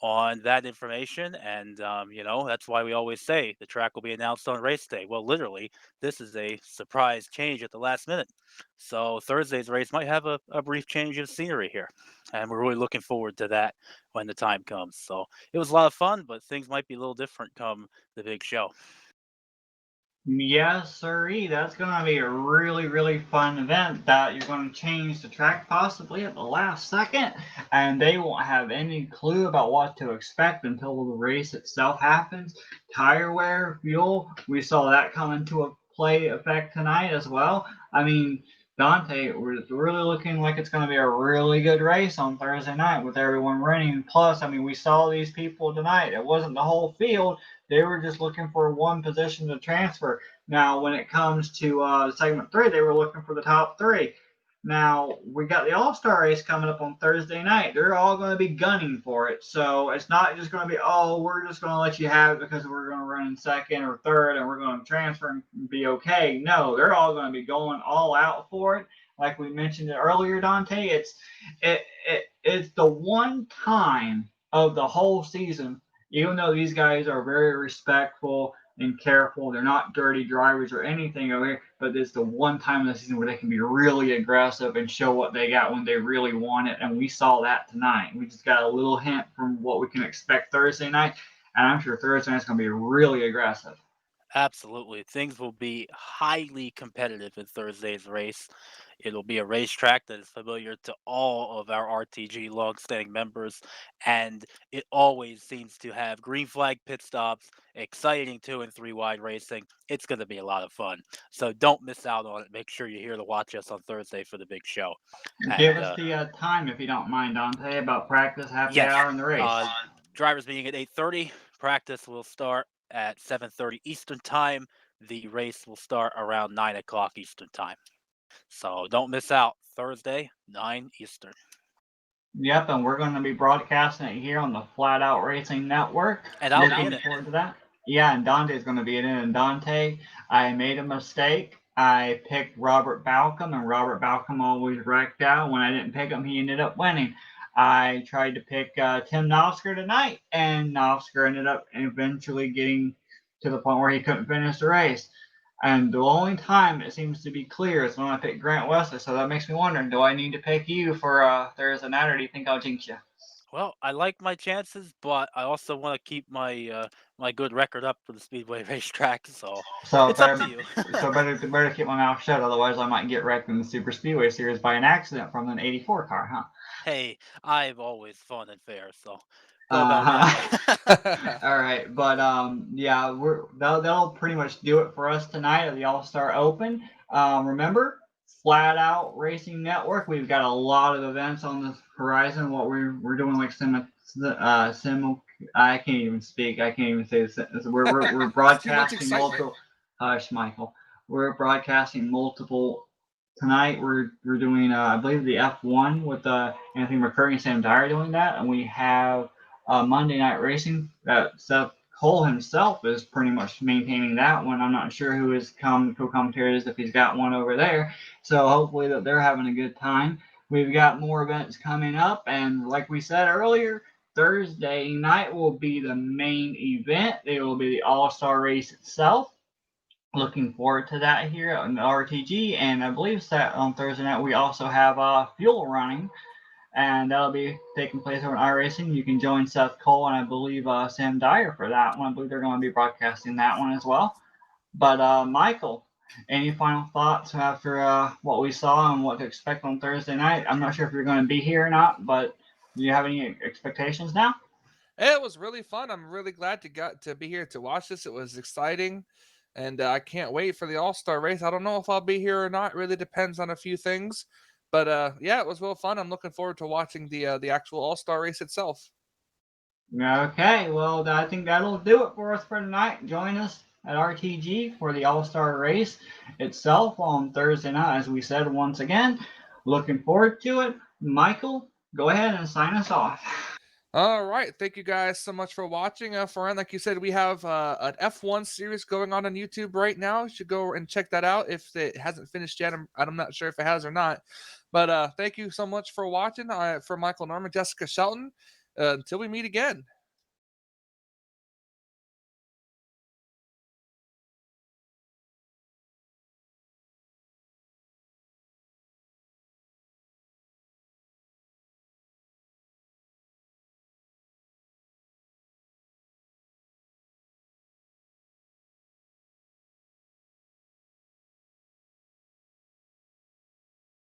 [SPEAKER 10] on that information, and that's why we always say the track will be announced on race day. Well, literally, this is a surprise change at the last minute, so Thursday's race might have a brief change in scenery here, and we're really looking forward to that when the time comes. So it was a lot of fun, but things might be a little different come the big show.
[SPEAKER 3] Yes, sirree. That's going to be a really, really fun event that you're going to change the track possibly at the last second, and they won't have any clue about what to expect until the race itself happens. Tire wear, fuel, we saw that come into a play effect tonight as well. I mean, Dante, we're really looking like it's going to be a really good race on Thursday night with everyone running. Plus, I mean, we saw these people tonight. It wasn't the whole field. They were just looking for one position to transfer. Now, when it comes to segment 3, they were looking for the top 3. Now, we got the All-Star race coming up on Thursday night. They're all going to be gunning for it. So it's not just going to be, we're just going to let you have it because we're going to run in second or third and we're going to transfer and be okay. No, they're all going to be going all out for it. Like we mentioned earlier, Dante, it's the one time of the whole season, even though these guys are very respectful, and careful. They're not dirty drivers or anything over here, but it's the one time in the season where they can be really aggressive and show what they got when they really want it. And we saw that tonight. We just got a little hint from what we can expect Thursday night. And I'm sure Thursday night's going to be really aggressive.
[SPEAKER 10] Absolutely. Things will be highly competitive in Thursday's race. It'll be a racetrack that is familiar to all of our RTG longstanding members, and it always seems to have green flag pit stops, exciting 2 and 3 wide racing. It's going to be a lot of fun. So don't miss out on it. Make sure you're here to watch us on Thursday for the big show.
[SPEAKER 3] Give
[SPEAKER 10] And
[SPEAKER 3] us the time, if you don't mind, Dante, about practice, happy
[SPEAKER 10] yes,
[SPEAKER 3] hour, and the race.
[SPEAKER 10] drivers being at 8:30. Practice will start at 7:30 Eastern time. The race will start around 9 o'clock Eastern time. So don't miss out. Thursday, 9 Eastern.
[SPEAKER 3] Yep, and we're going to be broadcasting it here on the Flatout Racing Network.
[SPEAKER 10] And I'll be in
[SPEAKER 3] Looking
[SPEAKER 10] it.
[SPEAKER 3] forward to that. Yeah, and Dante's going to be in it. And Dante, I made a mistake. I picked Robert Balcom, and Robert Balcom always wrecked out. When I didn't pick him, he ended up winning. I tried to pick Tim Nosker tonight, and Nosker ended up eventually getting to the point where he couldn't finish the race. And the only time it seems to be clear is when I pick Grant Wesley. So that makes me wonder, do I need to pick you for Thursday night, or do you think I'll jinx you?
[SPEAKER 10] Well, I like my chances, but I also want to keep my my good record up for the Speedway racetrack. So it's up to you.
[SPEAKER 3] So better keep my mouth shut, otherwise I might get wrecked in the Super Speedway Series by an accident from an '84 car, huh?
[SPEAKER 10] Hey, I'm always fun and fair, so go about that.
[SPEAKER 3] All right, but yeah, that'll pretty much do it for us tonight at the All Star Open. Remember, Flatout Racing Network. We've got a lot of events on the horizon. What we're doing, like I can't even speak. I can't even say this. We're broadcasting multiple. Hush, Michael. We're broadcasting multiple. Tonight we're doing I believe the F1 with Anthony McCurry and Sam Dyer doing that, and we have Monday Night Racing that Seth Cole himself is pretty much maintaining that one. I'm not sure who his co-commentator is, if he's got one over there. So hopefully that they're having a good time. We've got more events coming up, and like we said earlier, Thursday night will be the main event. It will be the All-Star race itself. Looking forward to that here on the RTG, and I believe that on Thursday night we also have fuel running, and that'll be taking place over in iRacing. You can join Seth Cole and I believe Sam Dyer for that one. I believe they're going to be broadcasting that one as well. But Michael, any final thoughts after what we saw and what to expect on Thursday night? I'm not sure if you're going to be here or not, but do you have any expectations now?
[SPEAKER 4] It was really fun. I'm really glad to be here to watch this. It was exciting, and I can't wait for the All-Star race. I don't know if I'll be here or not. It really depends on a few things, but yeah, it was real fun. I'm looking forward to watching the actual All-Star race itself.
[SPEAKER 3] Okay, well, I think that'll do it for us for tonight. Join us at RTG for the All-Star race itself on Thursday night, as we said once again. Looking forward to it. Michael, go ahead and sign us off.
[SPEAKER 4] All right. Thank you guys so much for watching. Farhan, like you said, we have an F1 series going on YouTube right now. You should go and check that out if it hasn't finished yet. I'm not sure if it has or not. But thank you so much for watching. For Michael Norman, Jessica Shelton, until we meet again.